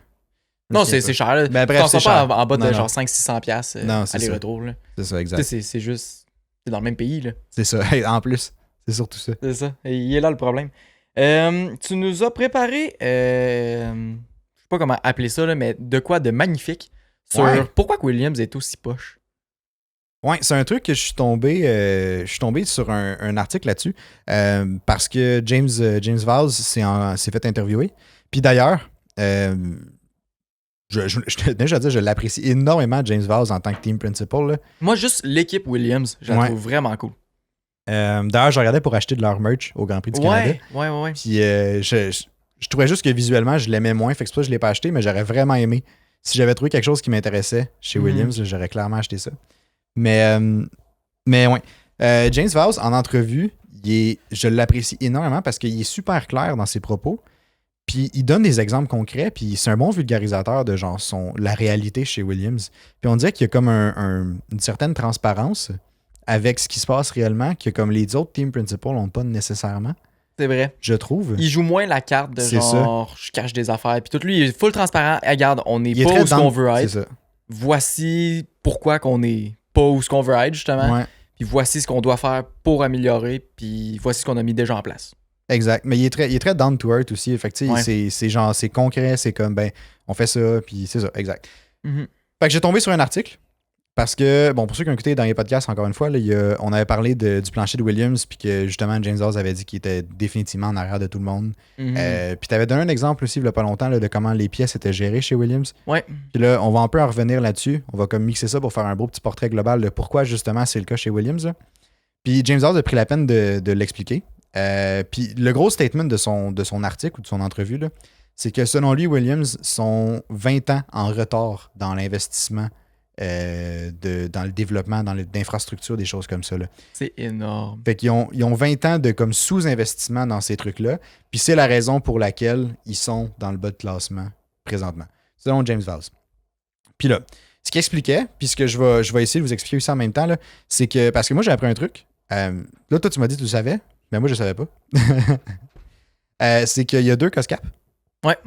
Non, c'est cher. Là. Ben, bref, c'est cher. pas en bas de non. genre 500-600$ Non, c'est aller-retour. Là. C'est ça, exact. C'est juste... C'est dans le même pays, là. C'est ça. En plus, c'est surtout ça. C'est ça. Et il est là le problème. Tu nous as préparé... je sais pas comment appeler ça, là, mais de quoi de magnifique sur pourquoi que Williams est aussi poche. Ouais, c'est un truc que je suis tombé sur un article là-dessus parce que James Vaz s'est fait interviewer. Puis d'ailleurs, je l'apprécie énormément, James Vaz, en tant que team principal. Là. Moi, juste l'équipe Williams, je la trouve vraiment cool. D'ailleurs, je regardais pour acheter de leur merch au Grand Prix du Canada. Ouais. Puis je trouvais juste que visuellement, je l'aimais moins. Fait que c'est pour ça que je ne l'ai pas acheté, mais j'aurais vraiment aimé. Si j'avais trouvé quelque chose qui m'intéressait chez Williams, j'aurais clairement acheté ça. Mais ouais. James Vaz, en entrevue, je l'apprécie énormément parce qu'il est super clair dans ses propos. Puis il donne des exemples concrets. Puis c'est un bon vulgarisateur de genre la réalité chez Williams. Puis on dirait qu'il y a comme une certaine transparence avec ce qui se passe réellement que comme les autres team principals n'ont pas nécessairement. C'est vrai. Je trouve. Il joue moins la carte de genre je cache des affaires. Puis tout lui, il est full transparent. Regarde, on n'est pas où ce qu'on veut être. C'est ça. Voici pourquoi qu'on est pas où ce qu'on veut être, justement. Ouais. Puis voici ce qu'on doit faire pour améliorer. Puis voici ce qu'on a mis déjà en place. Exact. Mais il est très down to earth aussi. Fait que, c'est genre, c'est concret. C'est comme, ben, on fait ça. Puis c'est ça. Exact. Mm-hmm. Fait que j'ai tombé sur un article. Parce que, bon, pour ceux qui ont écouté dans les podcasts, encore une fois, là, on avait parlé du plancher de Williams, puis que justement, James Vaz avait dit qu'il était définitivement en arrière de tout le monde. Mm-hmm. Puis tu avais donné un exemple aussi, il n'y a pas longtemps, là, de comment les pièces étaient gérées chez Williams. Ouais. Puis là, on va un peu en revenir là-dessus. On va comme mixer ça pour faire un beau petit portrait global de pourquoi justement c'est le cas chez Williams. Là. Puis James Vaz a pris la peine de l'expliquer. Puis le gros statement de son article ou de son entrevue, là, c'est que selon lui, Williams sont 20 ans en retard dans l'investissement. Dans le développement, dans l'infrastructure, des choses comme ça. Là. C'est énorme. Fait qu'ils ont 20 ans de comme sous-investissement dans ces trucs-là. Puis c'est la raison pour laquelle ils sont dans le bas de classement présentement. Selon James Vaz. Puis là, ce qu'il expliquait, puis ce que je vais essayer de vous expliquer aussi en même temps, là, c'est que, parce que moi j'ai appris un truc. Là, toi tu m'as dit que tu le savais, mais moi je le savais pas. C'est qu'il y a 2 COSCAP. Ouais.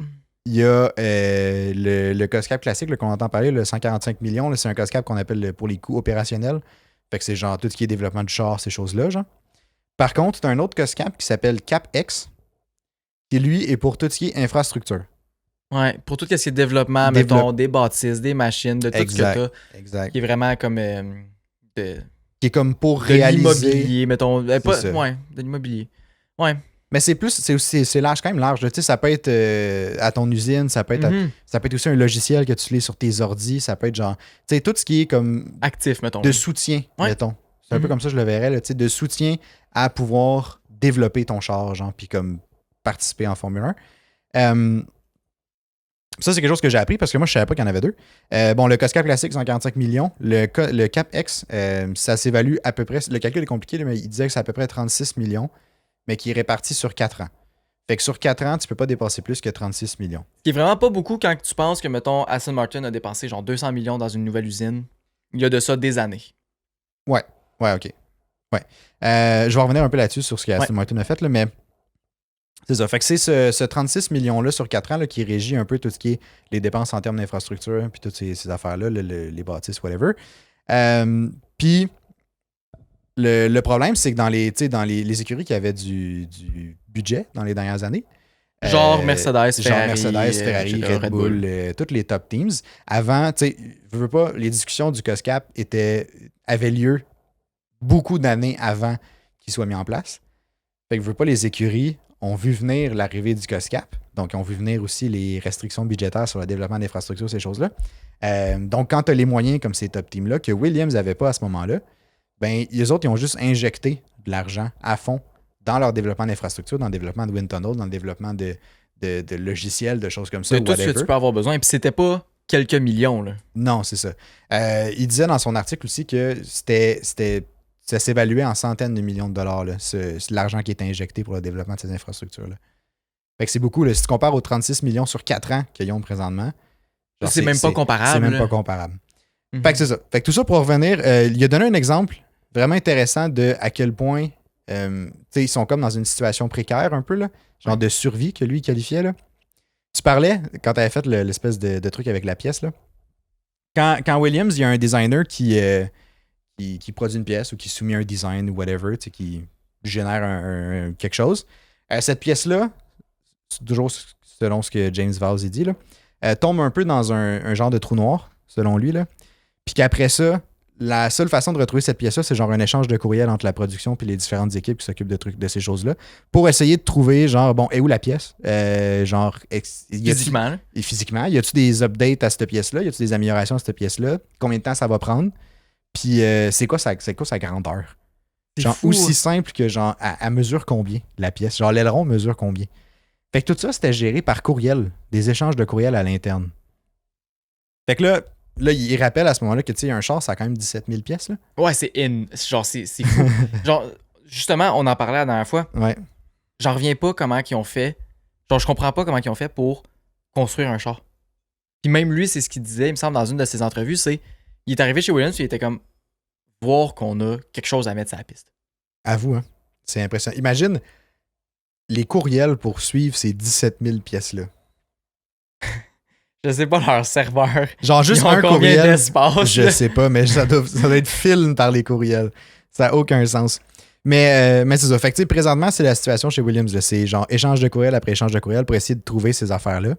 Il y a le COSCAP classique qu'on entend parler, le 145 millions. Là, c'est un COSCAP qu'on appelle pour les coûts opérationnels. Fait que c'est genre tout ce qui est développement du char, ces choses-là. Genre. Par contre, tu as un autre COSCAP qui s'appelle CAPEX, qui lui est pour tout ce qui est infrastructure. Ouais, pour tout ce qui est développement, mettons, des bâtisses, des machines, de tout exact, ce que tu as. Exact. Qui est vraiment comme. Qui est comme pour de réaliser. l'immobilier, mettons. Ouais, de l'immobilier. Ouais. Mais c'est plus, c'est large, quand même large. Tu sais, ça peut être à ton usine, ça peut être, ça peut être aussi un logiciel que tu lis sur tes ordis, ça peut être genre, tu sais, tout ce qui est comme actif, mettons. De soutien, mettons. C'est un peu comme ça, je le verrais, là, tu sais, de soutien à pouvoir développer ton char, genre, puis comme participer en Formule 1. Ça, c'est quelque chose que j'ai appris parce que moi, je savais pas qu'il y en avait 2. Bon, le COSCAP classique, 145 millions. Le CAPEX, ça s'évalue à peu près, le calcul est compliqué, mais il disait que c'est à peu près 36 millions. Mais qui est réparti sur 4 ans. Fait que sur 4 ans, tu peux pas dépasser plus que 36 millions. Ce qui est vraiment pas beaucoup quand tu penses que, mettons, Aston Martin a dépensé genre 200 millions dans une nouvelle usine. Il y a de ça des années. Ouais, ok. Ouais. Je vais revenir un peu là-dessus sur ce qu'Aston Martin a fait, là, mais c'est ça. Fait que c'est ce 36 millions-là sur 4 ans là, qui régit un peu tout ce qui est les dépenses en termes d'infrastructure, puis toutes ces affaires-là, les bâtisses, whatever. Puis le problème, c'est que dans les écuries qui avaient du budget dans les dernières années, Genre Mercedes, Ferrari, Red Bull, tous les top teams. Avant, tu sais, je veux pas, les discussions du COSCAP avaient lieu beaucoup d'années avant qu'il soit mis en place. Fait que je veux pas, les écuries ont vu venir l'arrivée du COSCAP. Donc, ils ont vu venir aussi les restrictions budgétaires sur le développement d'infrastructures, ces choses-là. Donc, quand tu as les moyens comme ces top teams-là, que Williams n'avait pas à ce moment-là, ben, les autres, ils ont juste injecté de l'argent à fond dans leur développement d'infrastructures, dans le développement de wind tunnel, dans le développement de logiciels, de choses comme ça. C'est tout ce que tu peux avoir besoin. Et puis c'était pas quelques millions, là. Non, c'est ça. Il disait dans son article aussi que ça s'évaluait en centaines de millions de dollars, là, l'argent qui est injecté pour le développement de ces infrastructures-là. Fait que c'est beaucoup. Là. Si tu compares aux 36 millions sur 4 ans qu'ils ont présentement, genre, c'est même pas comparable. C'est même pas comparable. Fait que c'est ça. Fait que tout ça pour revenir, il a donné un exemple vraiment intéressant de à quel point ils sont comme dans une situation précaire un peu, là, genre de survie que lui il qualifiait. Là. Tu parlais, quand tu avais fait l'espèce de truc avec la pièce, là, quand Williams, il y a un designer qui produit une pièce ou qui soumet un design ou whatever, qui génère quelque chose, cette pièce-là, toujours selon ce que James Vowles dit, là, tombe un peu dans un genre de trou noir, selon lui. Là. Puis qu'après ça, la seule façon de retrouver cette pièce-là, c'est genre un échange de courriel entre la production et les différentes équipes qui s'occupent de ces choses-là pour essayer de trouver, genre, bon, et où la pièce? Physiquement. Et physiquement, y a-tu des updates à cette pièce-là? Y a-tu des améliorations à cette pièce-là? Combien de temps ça va prendre? Puis c'est quoi sa grandeur? Genre, fou, aussi simple que, genre, à mesure combien, la pièce? Genre, l'aileron mesure combien? Fait que tout ça, c'était géré par courriel, des échanges de courriel à l'interne. Fait que là, il rappelle à ce moment-là que, tu sais, un char, ça a quand même 17 000 pièces, là. Ouais, c'est fou. Genre, justement, on en parlait la dernière fois. Ouais. J'en reviens pas comment ils ont fait. Genre, je comprends pas comment ils ont fait pour construire un char. Puis même lui, c'est ce qu'il disait, il me semble, dans une de ses entrevues, c'est il est arrivé chez Williams, puis il était comme voir qu'on a quelque chose à mettre sur la piste. Avoue, hein. C'est impressionnant. Imagine les courriels pour suivre ces 17 000 pièces-là. Je sais pas leur serveur. Genre juste un combien courriel. d'espace. Je sais pas, mais ça doit être film par les courriels. Ça n'a aucun sens. Mais c'est ça. Fait que présentement, c'est la situation chez Williams. Là. C'est genre échange de courriel après échange de courriel pour essayer de trouver ces affaires-là.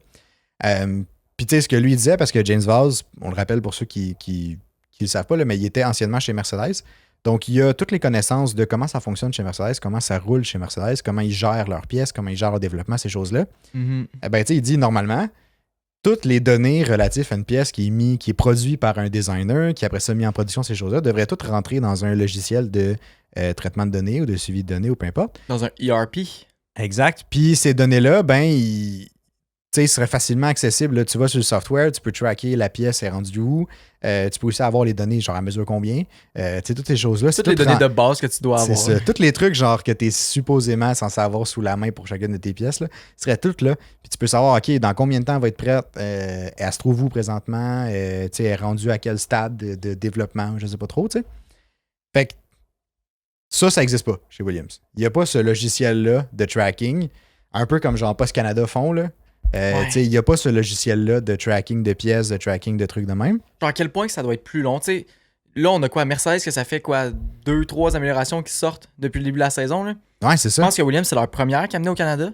Puis tu sais, ce que lui disait, parce que James Vowles, on le rappelle pour ceux qui le savent pas, là, mais il était anciennement chez Mercedes. Donc, il a toutes les connaissances de comment ça fonctionne chez Mercedes, comment ça roule chez Mercedes, comment ils gèrent leurs pièces, comment ils gèrent leur développement, ces choses-là. Mm-hmm. Ben, tu sais, il dit normalement, toutes les données relatives à une pièce qui est produite par un designer, qui après ça mis en production, ces choses-là, devraient toutes rentrer dans un logiciel de traitement de données ou de suivi de données ou peu importe. Dans un ERP. Exact. Puis ces données-là, ben, ils seraient facilement accessibles. Là, tu vas sur le software, tu peux tracker la pièce est rendue où. Tu peux aussi avoir les données, genre à mesure combien. Toutes ces choses-là. Toutes les données de base que tu dois avoir. C'est ça. Tous les trucs genre que tu es supposément censé avoir sous la main pour chacune de tes pièces, là, seraient toutes là. Puis tu peux savoir, OK, dans combien de temps elle va être prête. Elle se trouve où présentement. Elle est rendue à quel stade de développement. Je ne sais pas trop. T'sais. Fait que ça n'existe pas chez Williams. Il n'y a pas ce logiciel-là de tracking. Un peu comme genre Post Canada font, là. Il n'y a pas ce logiciel-là de tracking de pièces, de tracking de trucs de même. Genre à quel point que ça doit être plus long. T'sais, là, on a quoi? Mercedes, que ça fait quoi? 2-3 améliorations qui sortent depuis le début de la saison. Là? Ouais, c'est ça. Je pense que Williams, c'est leur première qui a amené au Canada.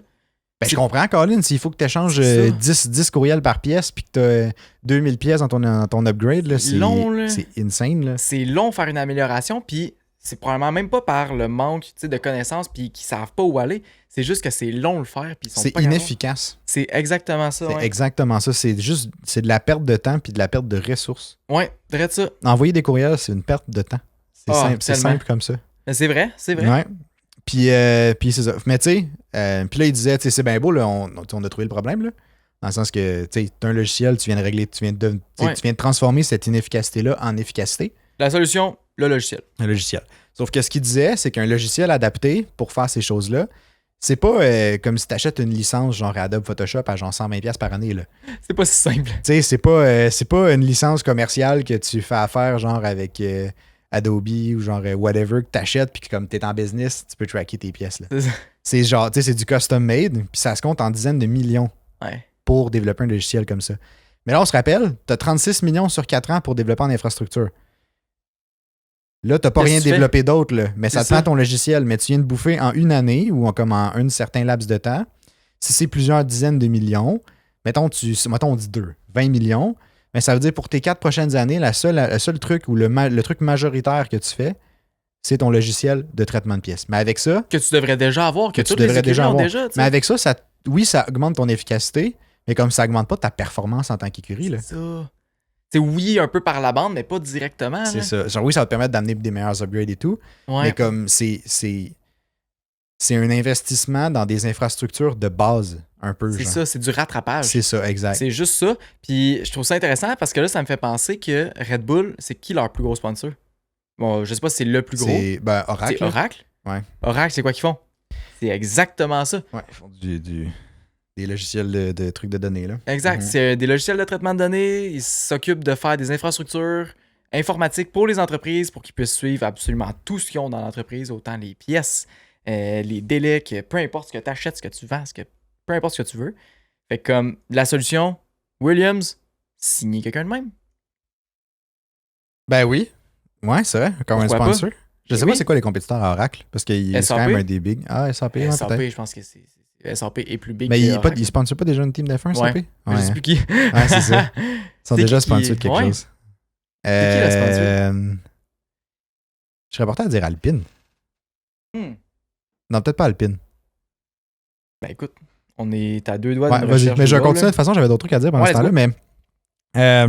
Ben, je comprends, Colin. S'il faut que tu échanges 10 courriels par pièce puis que tu as 2000 pièces dans ton upgrade, là, c'est long. Là. C'est insane. Là. C'est long faire une amélioration, puis c'est probablement même pas par le manque de connaissances puis qu'ils savent pas où aller. C'est juste que c'est long le faire. Puis c'est inefficace. C'est exactement ça. C'est exactement ça. C'est de la perte de temps puis de la perte de ressources. Ouais, direct ça. Envoyer des courriels, c'est une perte de temps. C'est simple comme ça. Mais c'est vrai. Ouais. Puis c'est ça. Mais tu sais, puis là, il disait, c'est bien beau, là, on a trouvé le problème, là. Dans le sens que, tu sais, t'as un logiciel, tu viens de régler, tu viens de transformer cette inefficacité-là en efficacité. La solution, le logiciel. Un logiciel. Sauf que ce qu'il disait, c'est qu'un logiciel adapté pour faire ces choses-là, c'est pas comme si tu achètes une licence genre Adobe Photoshop à genre 120$ par année. Là. C'est pas si simple. Tu sais, c'est pas une licence commerciale que tu fais affaire genre avec Adobe ou genre whatever que tu achètes puis que comme tu es en business, tu peux tracker tes pièces. Là. C'est genre, tu sais, c'est du custom made puis ça se compte en dizaines de millions pour développer un logiciel comme ça. Mais là, on se rappelle, tu as 36 millions sur 4 ans pour développer en infrastructure. Là, tu n'as pas rien développé d'autre, là, mais ça te prend ton logiciel, mais tu viens de bouffer en une année ou comme en un certain laps de temps si c'est plusieurs dizaines de millions, mettons on dit 20 millions, mais ça veut dire pour tes 4 prochaines années, le seul truc ou le truc majoritaire que tu fais, c'est ton logiciel de traitement de pièces. Mais avec ça, Que tu devrais déjà avoir, que tu toutes les devrais écuries déjà ont avoir. déjà. Mais avec ça, oui, ça augmente ton efficacité, mais comme ça augmente pas ta performance en tant qu'écurie. Là. C'est ça. C'est oui, un peu par la bande, mais pas directement. C'est là. ça. Genre, oui, ça va te permettre d'amener des meilleurs upgrades et tout, Ouais. mais comme c'est un investissement dans des infrastructures de base, un peu. C'est genre. ça, c'est du rattrapage. C'est ça, exact. C'est juste ça. Puis je trouve ça intéressant parce que là, ça me fait penser que Red Bull, c'est qui leur plus gros sponsor? Bon, je sais pas si c'est le plus gros. C'est Oracle. C'est Oracle? Ouais. Oracle, c'est quoi qu'ils font? C'est exactement ça. Ouais, ils font des logiciels de trucs de données. Là. Exact. Mhm. C'est des logiciels de traitement de données. Ils s'occupent de faire des infrastructures informatiques pour les entreprises pour qu'ils puissent suivre absolument tout ce qu'ils ont dans l'entreprise, autant les pièces, les délais, que peu importe ce que tu achètes, ce que tu vends, peu importe ce que tu veux. Fait que comme la solution, Williams, signer quelqu'un de même. Ben oui. Ouais, c'est vrai. Comme un Pourquoi sponsor. Je Eh sais oui. pas c'est quoi les compétiteurs à Oracle, parce qu'il est SAP? quand même un des big. Ah, SAP, ouais, SAP, peut-être. je pense que c'est SAP est plus big Mais que il Oracle. sponsor pas déjà une team d'F1, Ouais. SAP? Je sais plus qui. Ouais, c'est ça. Ils sont C'est déjà qui sponsors de quelque ouais. chose. C'est qui le sponsor? Je serais porté à dire Alpine. Hmm. Non, peut-être pas Alpine. Ben écoute, on est à 2 doigts Ouais, d'une vas-y. recherche Mais je vais Google, continuer. De là. toute façon, j'avais d'autres trucs à dire pendant Ouais, ce temps-là.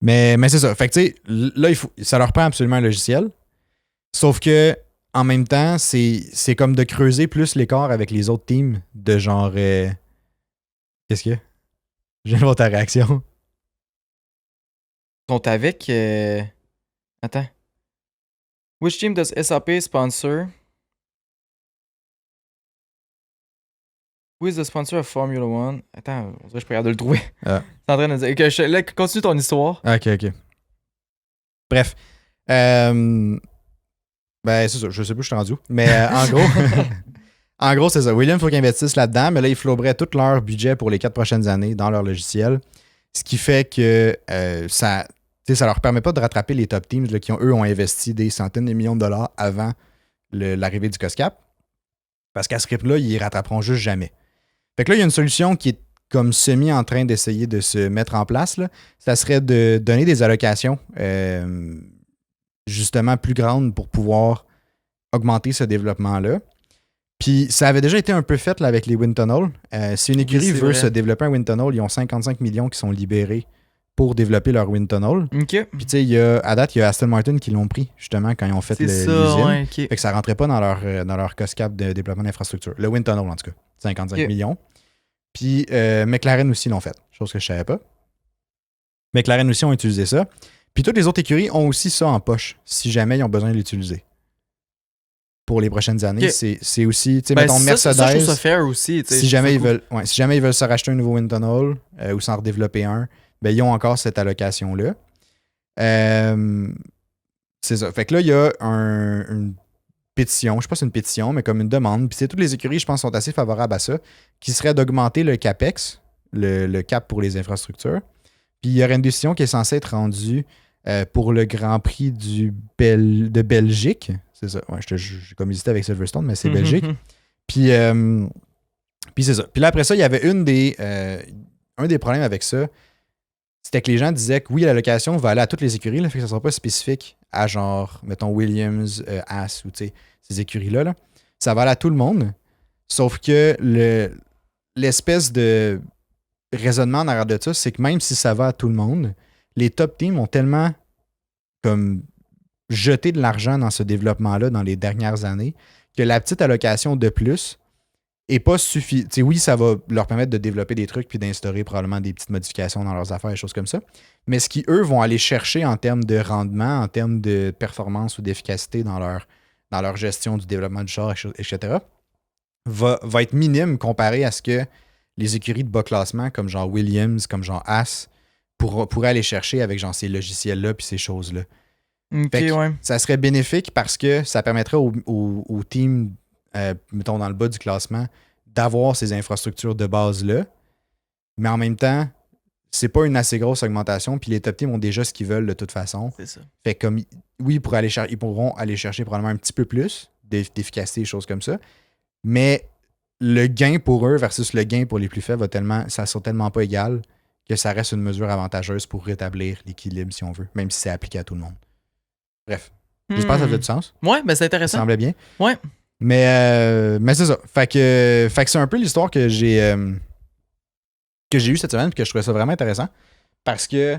Mais c'est ça. Fait que, tu sais, là, ça leur prend absolument un logiciel. Sauf que, en même temps, c'est comme de creuser plus l'écart avec les autres teams de genre. Qu'est-ce qu'il y a? Je viens de voir ta réaction. Ils sont avec. Attends. Which team does SAP sponsor? Who is the sponsor of Formula One? Attends, on dirait que je peux regarder le trouver. Ah. C'est en train de dire. Là, continue ton histoire. Ok. Bref. Ben, c'est ça. Je sais plus, je suis rendu où. Mais en gros. En gros, c'est ça. Williams, il faut qu'ils investissent là-dedans, mais là, ils floberaient tout leur budget pour les 4 prochaines années dans leur logiciel. Ce qui fait que ça leur permet pas de rattraper les top teams là, qui, eux, ont investi des centaines de millions de dollars avant l'arrivée du COSCAP. Parce qu'à ce rythme-là, ils les rattraperont juste jamais. Fait que là, il y a une solution qui est comme semi en train d'essayer de se mettre en place. Là. Ça serait de donner des allocations justement plus grandes pour pouvoir augmenter ce développement-là. Puis ça avait déjà été un peu fait là, avec les wind tunnels. Si une écurie c'est veut vrai. se développer un wind tunnel, ils ont 55 millions qui sont libérés pour développer leur wind tunnel. Ok. Puis tu sais, à date, il y a Aston Martin qui l'ont pris justement quand ils ont fait C'est ça, l'usine. ouais, ok. Fait que ça rentrait pas dans leur cost cap de développement d'infrastructure. Le wind tunnel en tout cas, 55 Ok. millions. Puis McLaren aussi l'ont fait, chose que je savais pas. McLaren aussi ont utilisé ça. Puis toutes les autres écuries ont aussi ça en poche, si jamais ils ont besoin de l'utiliser. Pour les prochaines années, Ok. c'est aussi, tu sais, Ben, mettons ça, Mercedes, ça, je trouve ça fair aussi. tu sais, si je trouve jamais, ça cool. si jamais ils veulent se racheter un nouveau wind tunnel ou s'en redévelopper un, ben ils ont encore cette allocation-là. C'est ça. Fait que là, il y a une pétition, je sais pas si c'est une pétition, mais comme une demande, puis c'est toutes les écuries, je pense, sont assez favorables à ça, qui serait d'augmenter le CAPEX, le cap pour les infrastructures. Puis il y aurait une décision qui est censée être rendue pour le Grand Prix de Belgique. C'est ça. Ouais, j'ai comme hésité avec Silverstone, mais c'est Belgique. Puis c'est ça. Puis là, après ça, il y avait un des problèmes avec ça, c'était que les gens disaient que oui, l'allocation va aller à toutes les écuries, là, fait que ça ne sera pas spécifique à genre, mettons, Williams, Haas ou ces écuries-là. Là. Ça va aller à tout le monde. Sauf que l'espèce de raisonnement en arrière de ça, c'est que même si ça va à tout le monde, les top teams ont tellement comme jeté de l'argent dans ce développement-là dans les dernières années que la petite allocation de plus est pas suffisante. Oui, ça va leur permettre de développer des trucs puis d'instaurer probablement des petites modifications dans leurs affaires, des choses comme ça. Mais ce qui, eux, vont aller chercher en termes de rendement, en termes de performance ou d'efficacité dans leur gestion du développement du char, etc., va être minime comparé à ce que les écuries de bas classement, comme genre Williams, comme genre Haas, pourraient aller chercher avec genre ces logiciels-là puis ces choses-là. Ok, Fait que ouais. ça serait bénéfique parce que ça permettrait aux teams, mettons dans le bas du classement, d'avoir ces infrastructures de base-là. Mais en même temps, c'est pas une assez grosse augmentation. Puis les top teams ont déjà ce qu'ils veulent de toute façon. C'est ça. Fait que comme oui, ils pourront aller chercher probablement un petit peu plus d'efficacité, des choses comme ça. Mais le gain pour eux versus le gain pour les plus faibles, ça sera tellement pas égal que ça reste une mesure avantageuse pour rétablir l'équilibre, si on veut, même si c'est appliqué à tout le monde. Bref. J'espère que ça fait du sens. Ouais, ben c'est Ça intéressant. semblait bien. Ouais. Mais c'est ça. Fait que c'est un peu l'histoire que j'ai eue cette semaine et que je trouvais ça vraiment intéressant. Parce que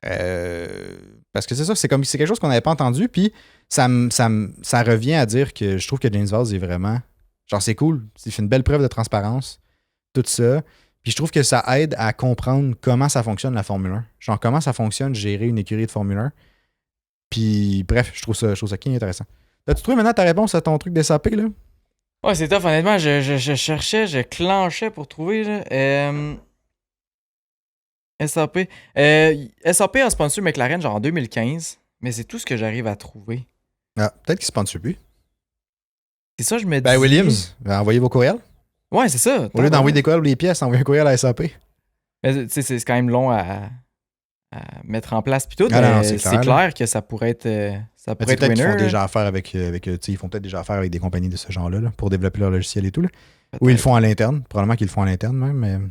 c'est ça, c'est quelque chose qu'on n'avait pas entendu. Puis ça revient à dire que je trouve que James Valls est vraiment. Genre, c'est cool. Il fait une belle preuve de transparence. Tout ça. Puis je trouve que ça aide à comprendre comment ça fonctionne la Formule 1. Genre, comment ça fonctionne gérer une écurie de Formule 1. Puis bref, je trouve ça qui est intéressant. As-tu trouvé maintenant ta réponse à ton truc des SAP, là? Ouais, c'est tough, honnêtement. Je cherchais, je clenchais pour trouver. Là. SAP. SAP a sponsor McLaren genre en 2015, mais c'est tout ce que j'arrive à trouver. Ah, peut-être qu'il se sponsor plus. C'est ça, je me dis. Ben, Williams, envoyez vos courriels. Ouais, c'est ça. Au lieu d'envoyer des courriels ou des pièces, envoyez un courriel à SAP. Mais tu sais, c'est quand même long à mettre en place. Puis tout, Ah, non, c'est clair que ça pourrait être. Ça pourrait être peut-être qu'ils winner. font déjà affaire avec ils font peut-être déjà affaire avec des compagnies de ce genre-là là, pour développer leur logiciel et tout. Là. Ou ils le font à l'interne. Probablement qu'ils le font à l'interne même,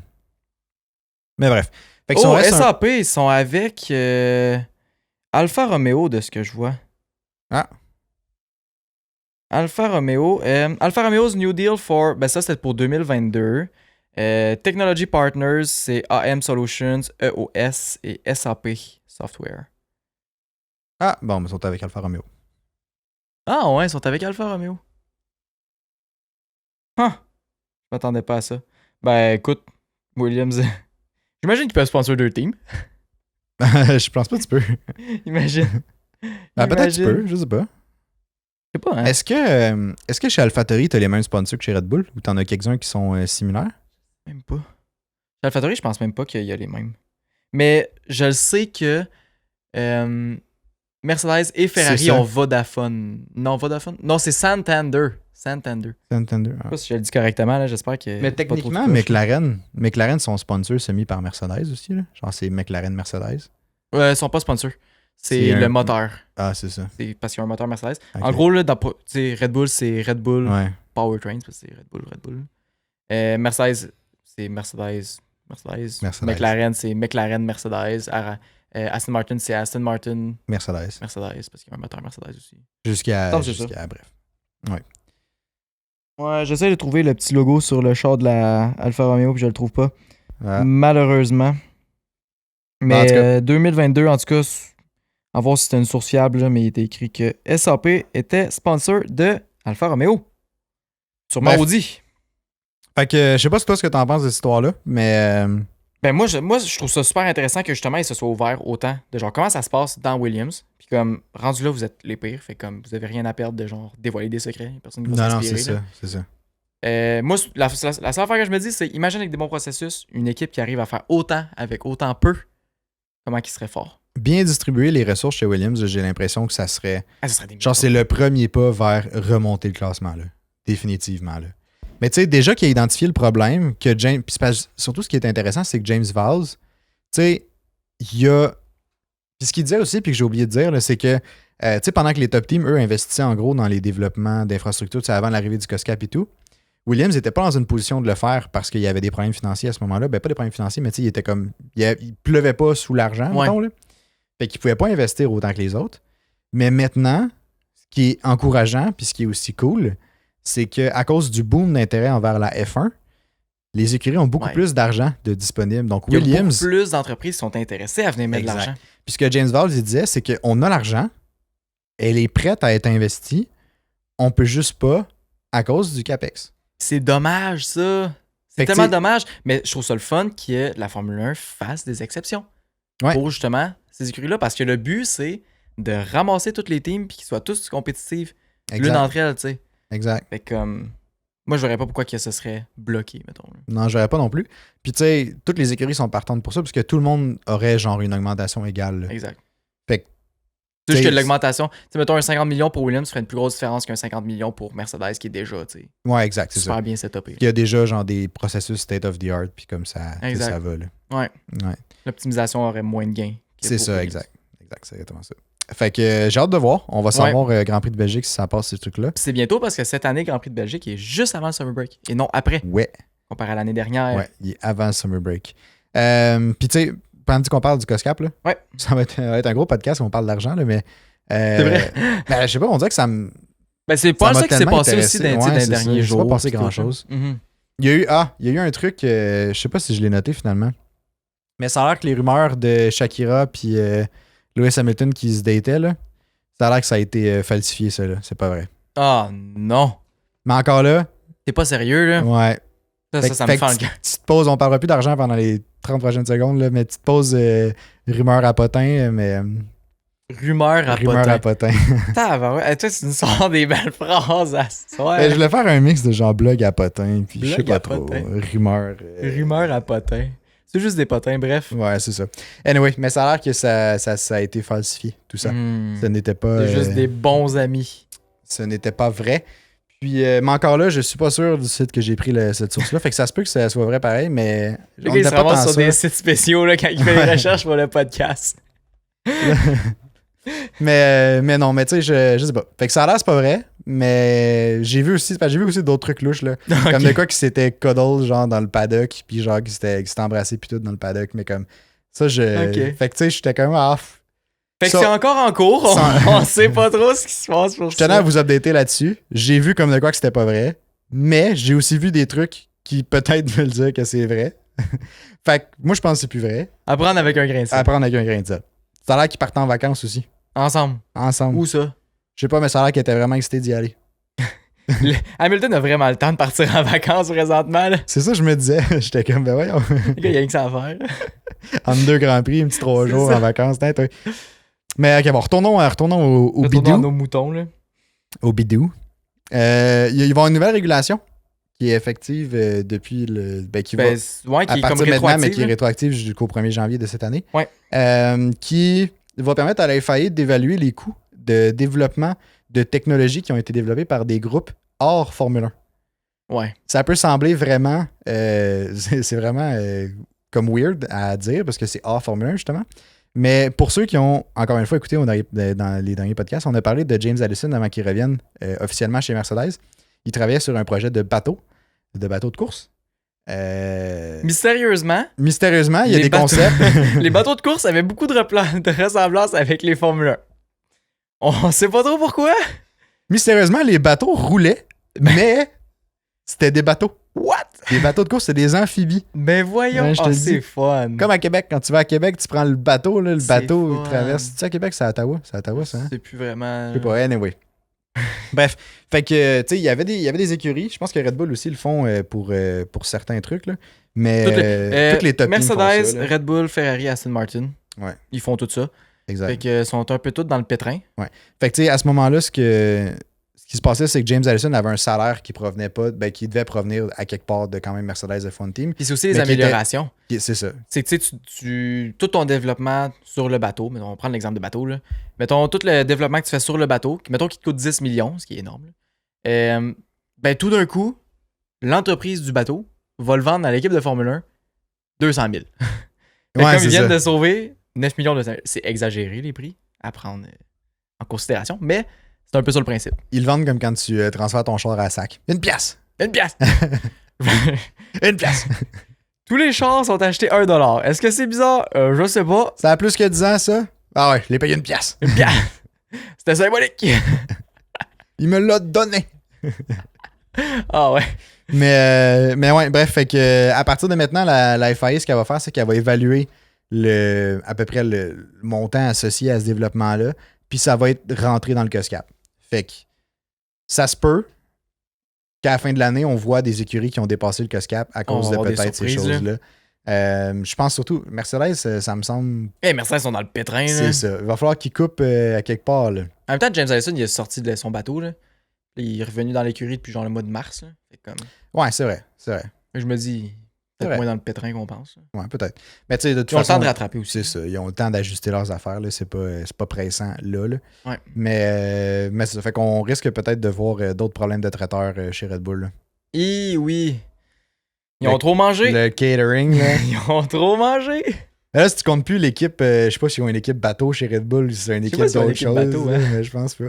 mais bref. Fait que SAP, ils sont avec Alfa Romeo de ce que je vois. Ah. Alfa Romeo. Alfa Romeo's New Deal for. Ben ça, c'est pour 2022. Technology Partners, c'est AM Solutions, EOS et SAP Software. Ah, bon, mais ils sont avec Alfa Romeo. Ah ouais, ils sont avec Alfa Romeo. Je m'attendais pas à ça. Ben écoute, Williams. J'imagine qu'ils peuvent sponsor deux teams. Je pense pas que tu peux. Imagine. Ah, peut-être que tu peux, je sais pas. Je sais pas, hein. Est-ce que chez AlphaTauri, tu as les mêmes sponsors que chez Red Bull ou tu en as quelques-uns qui sont similaires? Même pas. Chez AlphaTauri, je pense même pas qu'il y a les mêmes. Mais je le sais que Mercedes et Ferrari ont Vodafone. Non, Vodafone? Non, c'est Santander. Santander. Ah. Je sais pas si je le dis correctement, là. J'espère que. Mais techniquement, McLaren sont sponsors semi par Mercedes aussi. Là. Genre, c'est McLaren Mercedes. Ouais, ils sont pas sponsors. C'est le moteur. Ah, c'est ça. C'est parce qu'il y a un moteur Mercedes. Okay. En gros, là, Red Bull, c'est Red Bull Powertrains, parce que c'est Red Bull. Mercedes, c'est Mercedes. McLaren, c'est McLaren Mercedes. Aston Martin, c'est Aston Martin Mercedes, parce qu'il y a un moteur Mercedes aussi. Jusqu'à bref. Ouais, j'essaie de trouver le petit logo sur le char de la Alfa Romeo, puis je le trouve pas. Ah. Malheureusement. Mais 2022, en tout cas, à voir si c'était une source fiable, là, mais il était écrit que SAP était sponsor de Alfa Romeo. Sûrement Audi. Fait que je sais pas ce que t'en penses de cette histoire-là, mais. Ben moi, je trouve ça super intéressant que justement, il se soit ouvert autant de genre comment ça se passe dans Williams. Puis comme, rendu là, vous êtes les pires. Fait comme, vous avez rien à perdre de genre dévoiler des secrets. Personne ne va s'inspirer. Non, c'est ça. Moi, la seule affaire que je me dis, c'est imagine avec des bons processus, une équipe qui arrive à faire autant avec autant peu, comment qui serait fort. Bien distribuer les ressources chez Williams, j'ai l'impression que ça serait. Ça serait des genre, c'est le premier pas vers remonter le classement, là. Définitivement, là. Mais tu sais, déjà qu'il a identifié le problème, que James. Puis surtout, ce qui est intéressant, c'est que James Valls, tu sais, il y a. Puis ce qu'il disait aussi, puis que j'ai oublié de dire, là, c'est que, tu sais, pendant que les top teams, eux, investissaient en gros dans les développements d'infrastructures, tu sais, avant l'arrivée du COSCAP et tout, Williams n'était pas dans une position de le faire parce qu'il y avait des problèmes financiers à ce moment-là. Ben, pas des problèmes financiers, mais tu sais, il était comme. Il pleuvait pas sous l'argent, mettons, là. Fait qu'il pouvait pas investir autant que les autres. Mais maintenant, ce qui est encourageant, puis ce qui est aussi cool, c'est qu'à cause du boom d'intérêt envers la F1, les écuries ont beaucoup plus d'argent de disponible. Donc, Williams. Il y a beaucoup plus d'entreprises qui sont intéressées à venir mettre de l'argent. Puis ce que James Valls il disait, c'est qu'on a l'argent, elle est prête à être investie, on peut juste pas à cause du CAPEX. C'est dommage, ça. C'est tellement dommage. Mais je trouve ça le fun que la Formule 1 fasse des exceptions. Pour justement ces écuries-là. Parce que le but, c'est de ramasser toutes les teams puis qu'ils soient tous compétitifs l'une d'entre elles, tu sais. Exact. Fait comme. Moi, je verrais pas pourquoi que ça serait bloqué, mettons. Non, je verrais pas non plus. Puis tu sais, toutes les écuries sont partantes pour ça parce que tout le monde aurait genre une augmentation égale. Là. Exact. Fait que. C'est juste que l'augmentation, tu sais, mettons un 50 millions pour Williams ferait une plus grosse différence qu'un 50 millions pour Mercedes qui est déjà, tu sais. Ouais, exact, c'est super bien setupé. Il y a déjà genre des processus state of the art, puis comme ça, ça va. Là. Ouais. L'optimisation aurait moins de gains. C'est ça, exact. C'est exactement ça. Fait que j'ai hâte de voir. On va savoir Grand Prix de Belgique si ça passe ces trucs-là. Puis c'est bientôt parce que cette année, Grand Prix de Belgique est juste avant le Summer Break et non après, Ouais. comparé à l'année dernière. Ouais, il est avant le Summer Break. Puis tu sais, pendant qu'on parle du COSCAP, là, Ouais. ça va être un gros podcast où on parle d'argent, là, mais. C'est vrai. Ben, je sais pas, on dirait que ça me. Ben, c'est pas m'a ça qui s'est tellement passé aussi intéressé. dans Ouais, les c'est ça. derniers Il s'est jours. pas passé puis tout, grand-chose. là. Mhm. Il y a eu un truc, je sais pas si je l'ai noté finalement, mais ça a l'air que les rumeurs de Shakira puis Lewis Hamilton qui se dataient, là, ça a l'air que ça a été falsifié, ça, là. C'est pas vrai. Ah non. Mais encore là, T'es pas sérieux, là? ouais. Ça me fait le que cœur. petite pause, on parlera plus d'argent pendant les 30 prochaines secondes, là, mais petite pause rumeur à potin, mais Rumeur à rumeur à potin. potin. Tabarouette. Toi, tu nous sors des belles phrases à soir. Je voulais faire un mix de genre blog à potin, puis je sais Blog pas à trop, potin. rumeur. Rumeur à potin. C'est juste des potins, bref. Ouais, c'est ça. Anyway, mais ça a l'air que ça a été falsifié, tout ça. Hmm. Ce n'était pas... C'est juste des bons amis. Ce n'était pas vrai. Puis, mais encore là, je suis pas sûr du site que j'ai pris cette source-là. Fait que ça se peut que ça soit vrai pareil, mais. Le on gars, il était se pas ramasse tant sur ça. des sites spéciaux là, quand il fait des recherches pour le podcast. mais non, mais tu sais, je sais pas. Fait que ça a l'air, c'est pas vrai, mais j'ai vu aussi d'autres trucs louches, là. Ok. Comme de quoi qui s'était cuddle, genre, dans le paddock, puis genre, qui s'était embrassé, puis tout, dans le paddock, mais comme. Ça, Ok. Fait que tu sais, j'étais quand même off. Fait que Ça- c'est encore en cours. On sait pas trop ce qui se passe pour Je tenais à ça. vous updater là-dessus. J'ai vu comme de quoi que c'était pas vrai, mais j'ai aussi vu des trucs qui peut-être veulent dire que c'est vrai. Fait que moi, je pense que c'est plus vrai. Apprendre avec un grain de À sel. prendre avec un grain de sel. Ça a l'air qu'ils partent en vacances aussi. Ensemble. Ensemble. Où ça? Je sais pas, mais ça a l'air qu'ils étaient vraiment excités d'y aller. Hamilton a vraiment le temps de partir en vacances présentement. Là. C'est ça que je me disais. J'étais comme, ben voyons. Le gars, il y a rien que ça à faire. Entre deux Grands Prix, un petit 3 C'est jours ça. en vacances. Peut-être, oui. Mais ok, bon, retournons au Retournons à bidou. nos moutons. Là. Au bidou. Il va y avoir une nouvelle régulation qui est effective depuis le. Ben, qui va Ouais, qui à est comme partir de maintenant, mais rétroactive. qui est là. rétroactive jusqu'au 1er janvier de cette année. Ouais. Qui va permettre à la FIA d'évaluer les coûts de développement de technologies qui ont été développées par des groupes hors Formule 1. Ouais. Ça peut sembler vraiment. C'est vraiment comme weird à dire parce que c'est hors Formule 1, justement. Mais pour ceux qui ont, encore une fois, écouté dans les derniers podcasts, on a parlé de James Allison avant qu'il revienne officiellement chez Mercedes. Il travaillait sur un projet de bateau de course. Mystérieusement, Mystérieusement, il y a les des bateaux- concepts. les bateaux de course avaient beaucoup de ressemblances avec les Formule 1. On sait pas trop pourquoi. Mystérieusement, les bateaux roulaient, mais c'était des bateaux. What? Des bateaux de course, c'est des amphibies. Ben voyons, Ouais, je te le c'est dis. fun. Comme à Québec, quand tu vas à Québec, tu prends le bateau, là, le C'est bateau fun. il traverse. Tu sais, à Québec, c'est à Ottawa. C'est à Ottawa, ça, hein? C'est plus vraiment. Je sais pas, anyway. Bref, fait que, tu sais, il y avait des écuries. Je pense que Red Bull aussi le font pour certains trucs, là. Mais toutes les top teams font Mercedes, ça, là. Red Bull, Ferrari, Aston Martin. Ouais. Ils font tout ça. Exact. Fait que sont un peu tous dans le pétrin. Fait que, tu sais, à ce moment-là, ce qui se passait, c'est que James Allison avait un salaire qui provenait pas, qui devait provenir à quelque part de quand même Mercedes F1 Team. Puis c'est aussi les Mais qui était- améliorations. C'est ça. C'est que tu sais, tout ton développement sur le bateau, mettons, on va prendre l'exemple de bateau, là. Mettons, tout le développement que tu fais sur le bateau, mettons qu'il te coûte 10 millions, ce qui est énorme, là. Ben tout d'un coup, l'entreprise du bateau va le vendre à l'équipe de Formule 1 200 000. Fait que Ouais, comme c'est ils viennent ça. de sauver 9 millions de... C'est exagéré les prix à prendre en considération, mais c'est un peu ça le principe. Ils le vendent comme quand tu transfères ton char à sac. Une pièce! Une pièce! Une pièce! Tous les chars sont achetés 1$. Est-ce que c'est bizarre? Je sais pas. Ça a plus que 10 ans, ça? Ah ouais, je l'ai payé une pièce. Une pièce! C'était symbolique! Il me l'a donné. Ah ouais. Mais ouais, bref, fait que à partir de maintenant, la FIA, ce qu'elle va faire, c'est qu'elle va évaluer à peu près le montant associé à ce développement-là, puis ça va être rentré dans le COSCAP. Fait que ça se peut qu'à la fin de l'année, on voit des écuries qui ont dépassé le COSCAP à cause de va avoir des peut-être ces surprises, choses-là. Je pense surtout, Mercedes, ça me semble, Mercedes sont dans le pétrin, là. c'est ça. Il va falloir qu'ils coupent à quelque part, là. En même temps, James Allison, il est sorti de son bateau, là. Il est revenu dans l'écurie depuis genre le mois de mars, là. Fait comme... Ouais, c'est vrai, c'est vrai. Je me dis, C'est peut-être vrai. moins dans le pétrin qu'on pense. Ouais, peut-être. Mais tu sais, de toute Ils ont le façon, temps de rattraper aussi. c'est ça. Ils ont le temps d'ajuster leurs affaires. Là. C'est pas pressant là. Ouais. Mais ça fait qu'on risque peut-être de voir d'autres problèmes de traiteurs chez Red Bull. Là. Oui. Ils ont trop mangé. Le catering, là. Ils ont trop mangé. Là, si tu comptes plus l'équipe, je sais pas s'ils ont une équipe bateau chez Red Bull ou si c'est une Je sais équipe pas s'ils ont une d'autre équipe chose. bateau, hein. Mais je pense pas.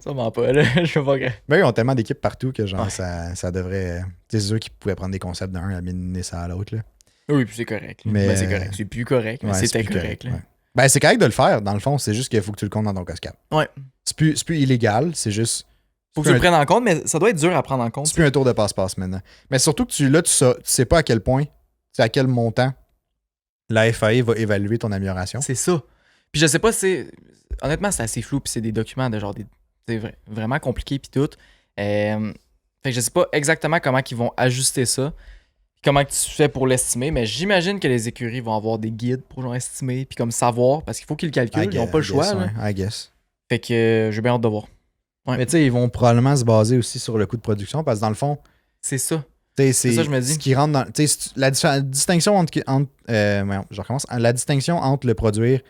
Sûrement pas, là. Je sais pas que. Ben, ils ont tellement d'équipes partout que genre Ouais. ça devrait. C'est sûr qu'ils pouvaient prendre des concepts d'un et amener ça à l'autre. Là. Oui, puis c'est correct. Mais- Ben, c'est correct. C'est plus correct, mais Ouais, c'était c'est plus correct. Là. ouais. Ben, c'est correct de le faire, dans le fond. C'est juste qu'il faut que tu le comptes dans ton COSCAP. Ouais. C'est plus illégal, c'est juste. Faut que tu le prennes en compte, mais ça doit être dur à prendre en compte. C'est plus un tour de passe-passe maintenant. Mais surtout que tu sais pas à quel point, à quel montant la FAE va évaluer ton amélioration. C'est ça. Puis je sais pas, honnêtement, c'est assez flou, puis c'est des documents de genre c'est vraiment compliqué, puis tout. Fait que je sais pas exactement comment ils vont ajuster ça, puis comment que tu fais pour l'estimer, mais j'imagine que les écuries vont avoir des guides pour genre estimer, puis comme savoir, parce qu'il faut qu'ils le calculent, ils n'ont pas le choix. Là. Ouais, I guess. Fait que j'ai bien hâte de voir. Ouais. Mais tu sais, ils vont probablement se baser aussi sur le coût de production parce que dans le fond, C'est ça. c'est ça, je me dis. ce qui rentre dans. La distinction je recommence. La distinction entre le produire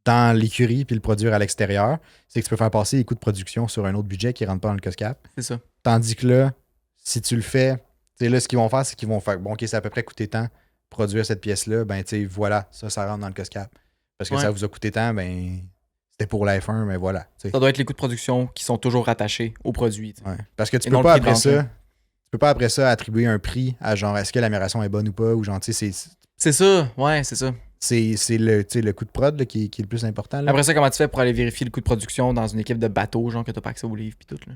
dans l'écurie puis le produire à l'extérieur, c'est que tu peux faire passer les coûts de production sur un autre budget qui rentre pas dans le COSCAP. C'est ça. Tandis que là, si tu le fais, tu sais, là, ce qu'ils vont faire, c'est qu'ils vont faire bon, ok, ça a à peu près coûté tant produire cette pièce-là, ben tu sais, voilà, ça rentre dans le COSCAP. Parce que Ouais. ça vous a coûté tant, ben c'était pour la F1, mais voilà. Tu sais. Ça doit être les coûts de production qui sont toujours rattachés au produit. Tu sais. Ouais. Parce que tu Et peux non pas le prix de après vente, ça. là. Tu peux pas après ça attribuer un prix à genre est-ce que l'amélioration est bonne ou pas, ou genre tu sais, C'est ça, ouais, c'est ça. c'est le, tu sais, le coût de prod là, qui est le plus important. Là. Après ça, comment tu fais pour aller vérifier le coût de production dans une équipe de bateau, genre que t'as pas accès aux livres pis tout, là?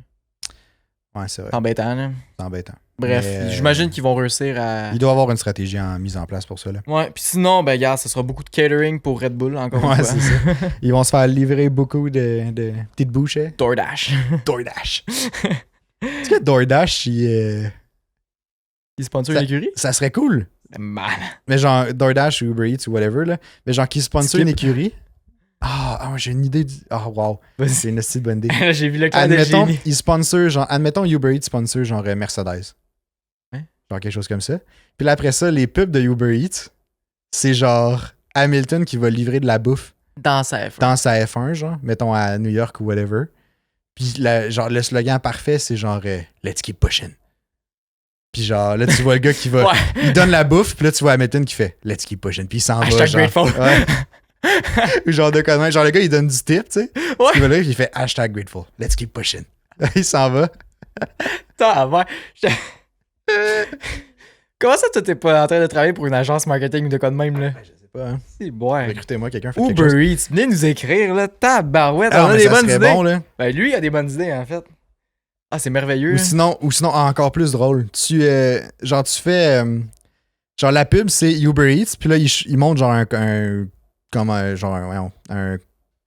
Ouais, c'est vrai. C'est embêtant, là. C'est embêtant. Bref, Mais, j'imagine qu'ils vont réussir à... Il doit y avoir une stratégie mise en place pour ça. Là. Ouais, pis sinon, ben, gars, ce sera beaucoup de catering pour Red Bull, encore une Ouais, fois. c'est ça. Ils vont se faire livrer beaucoup de petites bouchées. DoorDash. DoorDash. Est-ce que DoorDash, Il sponsor Ça- une écurie? ça serait cool? Man. Mais genre DoorDash ou Uber Eats ou whatever, là. Mais genre qui sponsor une Skip. écurie. J'ai une idée. Wow. Vas-y. C'est une petite bonne idée. J'ai vu le clan de Admettons, génie. ils sponsor, genre, admettons Uber Eats sponsor genre Mercedes. Ouais. Genre quelque chose comme ça. Puis là, après ça, les pubs de Uber Eats, c'est genre Hamilton qui va livrer de la bouffe Dans sa F1. dans sa F1, genre, mettons à New York ou whatever. Puis genre, le slogan parfait, c'est genre Let's keep pushing. Puis genre, là, tu vois le gars qui va. Ouais. Il donne la bouffe, puis là, tu vois Hamilton qui fait Let's keep pushing. Puis il s'en va. Hashtag Genre, grateful. Ouais. Ou genre de conneries. Genre, le gars, il donne du tip, tu sais. Ouais. Il va là, puis il fait hashtag grateful. Let's keep pushing. Il s'en va. Putain, Comment ça, toi, t'es pas en train de travailler pour une agence marketing ou de quoi de même, là? Je sais pas, hein. C'est bon. Recrutez-moi, quelqu'un fait quelque chose. Uber Eats, venez nous écrire, là. Tabarouette, Ah, on a mais des ça bonnes serait idées. bon, là. Ben, lui, il a des bonnes idées, en fait. Ah, c'est merveilleux. Ou sinon, encore plus drôle. Tu fais. Genre, la pub, c'est Uber Eats, puis là, il montre genre un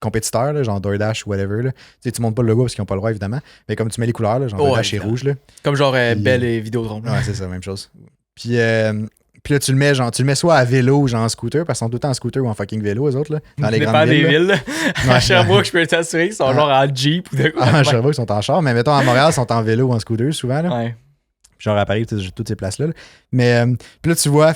compétiteur, là, genre DoorDash ou whatever. Là. Tu sais, tu montes pas le logo parce qu'ils n'ont pas le droit, évidemment. Mais comme tu mets les couleurs, là, genre Ouais, DoorDash est évidemment. rouge. Là. Comme genre Puis- Belle et Vidéotron. Ouais, c'est ça, même chose. Puis là, tu le mets soit à vélo ou genre en scooter, parce qu'ils sont tout le temps en scooter ou en fucking vélo, eux autres, là, dans les dépend grandes des villes. villes. là. Ouais. À Sherbrooke, je peux t'assurer qu'ils sont Ah. genre en Jeep ou de quoi. Ah, je sais pas, ils sont en char, mais mettons à Montréal, ils sont en vélo ou en scooter souvent. Là. Ouais. Puis genre à Paris, toutes ces places-là. Là. Mais puis là, tu vois,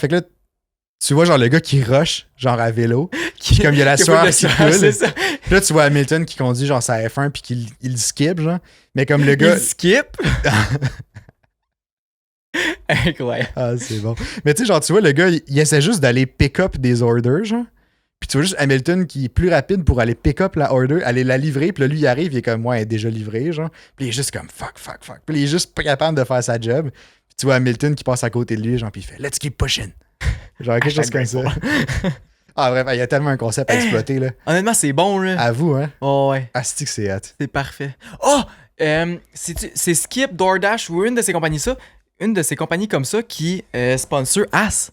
genre le gars qui rush, genre à vélo. Puis comme il y a la Qui a sueur pas de qui sueur, coule. c'est ça. Puis là, tu vois Hamilton qui conduit genre sa F1 puis qu'il il skip, genre. Mais comme le gars. Il skip. Incroyable. Ah, c'est bon. Mais tu sais, genre, tu vois, le gars, il essaie juste d'aller pick up des orders, genre. Puis tu vois juste Hamilton qui est plus rapide pour aller pick up la order, aller la livrer. Puis là, lui, il arrive, il est comme, ouais, elle est déjà livrée, genre. Puis il est juste comme, fuck. Puis il est juste pas capable de faire sa job. Puis tu vois Hamilton qui passe à côté de lui, genre, puis il fait, let's keep pushing. Genre, quelque chose comme ça. Ah, bref, il y a tellement un concept à exploiter, là. Honnêtement, c'est bon, là. À vous, hein. Oh, ouais. Asti que c'est hot. C'est parfait. Oh! C'est Skip, DoorDash ou une de ces compagnies comme ça qui sponsor As.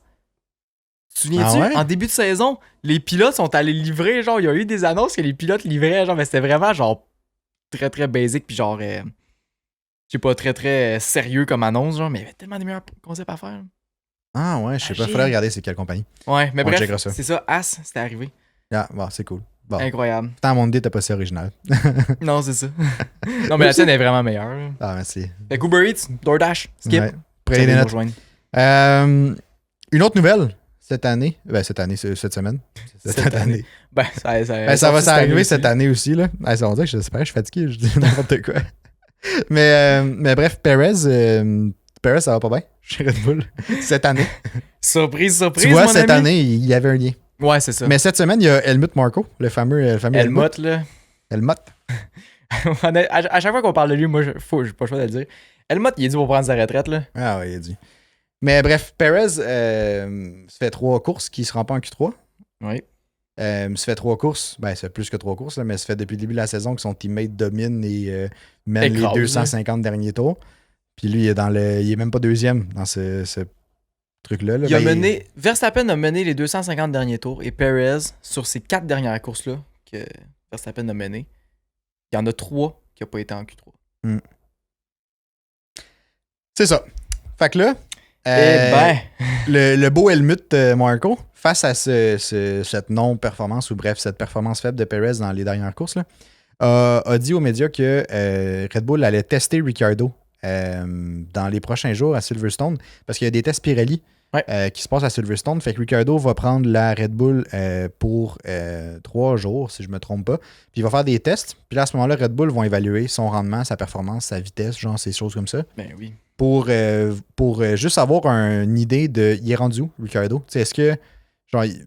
Tu te souviens-tu? Ah ouais? En début de saison, les pilotes sont allés livrer, genre, il y a eu des annonces que les pilotes livraient, genre, mais c'était vraiment, genre, très, très basic, puis genre, je sais pas, très, très sérieux comme annonce, genre, mais il y avait tellement de meilleurs concepts à faire. Ah ouais, je sais pas. Agile. Faudrait regarder c'est quelle compagnie. Ouais, mais On checkera bref, ça. c'est ça, As, c'était arrivé. Ah, bon, c'est cool. Bon. Incroyable. Tant mon idée, t'as pas si original. Non, c'est ça. Non, mais la tienne est vraiment meilleure. là. Ah, merci. Fait que Uber Eats, DoorDash, Skip. Ouais. Prenez des Vous notes. rejoindre. Une autre nouvelle cette année. Ben, cette semaine. Cette année. Ben, ça Ben, ça va s'arriver cette année aussi, là. Ben, ça va dire que je sais pas, je suis fatigué, je dis n'importe quoi. Mais bref, Perez, ça va pas bien chez Red Bull cette année. Surprise, Tu vois, mon cette ami. année, il y avait un lien. Ouais, c'est ça. Mais cette semaine, il y a Helmut Marko, le fameux Helmut, là. Helmut. à chaque fois qu'on parle de lui, moi, j'ai pas le choix de le dire. Helmut, il est dû pour prendre sa retraite, là. Ah ouais, il a dit. Mais bref, Perez se fait 3 courses qui se rend pas en Q3. Oui. Se fait 3 courses. Ben, c'est plus que 3 courses, là, mais ça fait depuis le début de la saison que son teammate domine et mène Écrase, les 250 derniers tours. Puis lui, il est même pas deuxième dans ce truc-là. Là. Il a mené... Verstappen a mené les 250 derniers tours et Perez, sur ces 4 dernières courses-là que Verstappen a mené, il y en a 3 qui n'ont pas été en Q3. C'est ça. Fait que là, le beau Helmut Marko, face à cette non-performance, ou bref, cette performance faible de Perez dans les dernières courses, là, a dit aux médias que Red Bull allait tester Ricciardo dans les prochains jours à Silverstone, parce qu'il y a des tests Pirelli qui se passent à Silverstone. Fait que Ricciardo va prendre la Red Bull pour 3 jours, si je me trompe pas. Puis il va faire des tests. Puis là, à ce moment-là, Red Bull vont évaluer son rendement, sa performance, sa vitesse, genre ces choses comme ça. Ben oui. Pour juste avoir une idée de il est rendu où, Ricciardo? Tu sais, est-ce que genre il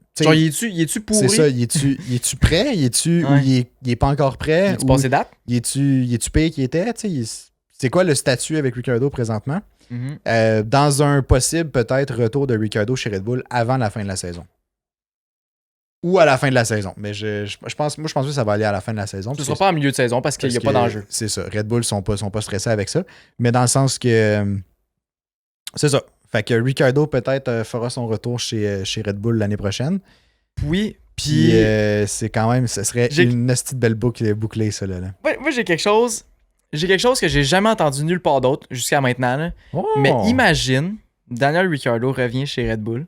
est-tu pourri? C'est ça, il est-tu prêt? Il est-tu ou il est pas encore prêt? Il est-tu passé date? Il est-tu payé qu'il était? Tu sais, c'est quoi le statut avec Ricciardo présentement? Dans un possible peut-être retour de Ricciardo chez Red Bull avant la fin de la saison. Ou à la fin de la saison. Mais je pense que ça va aller à la fin de la saison. Ce ne sera pas en milieu de saison parce qu'il n'y a pas d'enjeu. C'est ça. Red Bull sont pas stressés avec ça. Mais dans le sens que c'est ça. Fait que Ricciardo peut-être fera son retour chez Red Bull l'année prochaine. Oui. Puis c'est quand même, ce serait une petite belle boucle bouclée, ça là. Moi, j'ai quelque chose que j'ai jamais entendu nulle part d'autre jusqu'à maintenant. Là. Oh! Mais imagine, Daniel Ricciardo revient chez Red Bull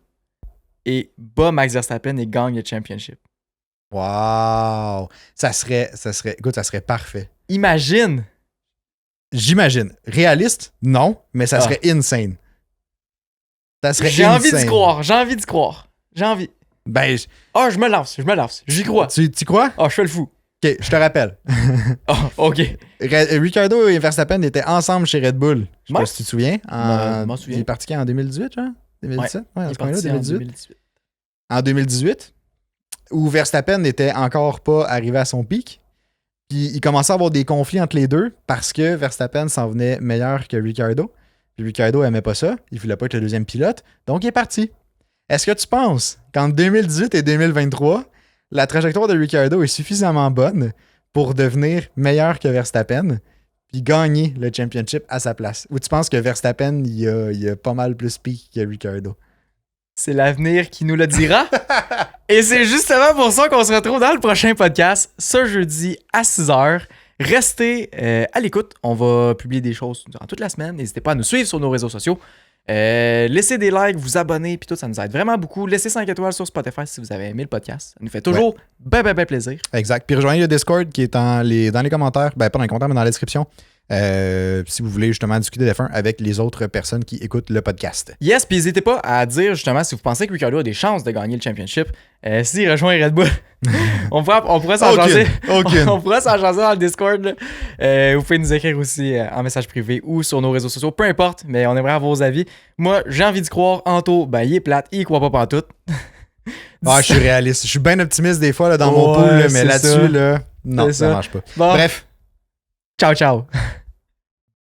et bat Max Verstappen et gagne le championship. Wow! Écoute, ça serait parfait. Imagine! J'imagine. Réaliste? Non, mais ça serait insane. Ça serait J'ai envie d'y croire. J'ai envie. Ben, je me lance. J'y crois. Tu crois? Je fais le fou. Ok, je te rappelle. Ok. Ricciardo et Verstappen étaient ensemble chez Red Bull. Je sais pas si tu te souviens. Je m'en souviens. Il est parti en 2018, genre? 2017? Ouais, il est parti en 2018. En 2018, où Verstappen n'était encore pas arrivé à son pic. Puis il commençait à avoir des conflits entre les deux parce que Verstappen s'en venait meilleur que Ricciardo. Puis Ricciardo aimait pas ça. Il voulait pas être le deuxième pilote. Donc il est parti. Est-ce que tu penses qu'en 2018 et 2023, la trajectoire de Ricciardo est suffisamment bonne pour devenir meilleur que Verstappen puis gagner le championship à sa place? Ou tu penses que Verstappen, il a pas mal plus pique que Ricciardo? C'est l'avenir qui nous le dira. Et c'est justement pour ça qu'on se retrouve dans le prochain podcast, ce jeudi à 6h. Restez à l'écoute. On va publier des choses durant toute la semaine. N'hésitez pas à nous suivre sur nos réseaux sociaux. Laissez des likes, vous abonner, puis tout, ça nous aide vraiment beaucoup. Laissez 5 étoiles sur Spotify si vous avez aimé le podcast. Ça nous fait toujours ben plaisir. Exact. Puis rejoignez le Discord qui est dans les commentaires. Ben, pas dans les commentaires, mais dans la description. Si vous voulez justement discuter des F1 avec les autres personnes qui écoutent le podcast. Yes, puis n'hésitez pas à dire justement si vous pensez que Ricciardo a des chances de gagner le championship. S'il rejoint Red Bull, on pourrait s'en jaser. On pourrait s'en jaser dans le Discord. Vous pouvez nous écrire aussi en message privé ou sur nos réseaux sociaux, peu importe, mais on aimerait avoir vos avis. Moi, j'ai envie d'y croire. Anto, ben il est plate, il y croit pas pantoute. Je suis réaliste. Je suis bien optimiste des fois là, dans mon pool, là, mais là-dessus, là, non, ça marche pas. Bon. Bref. Ciao.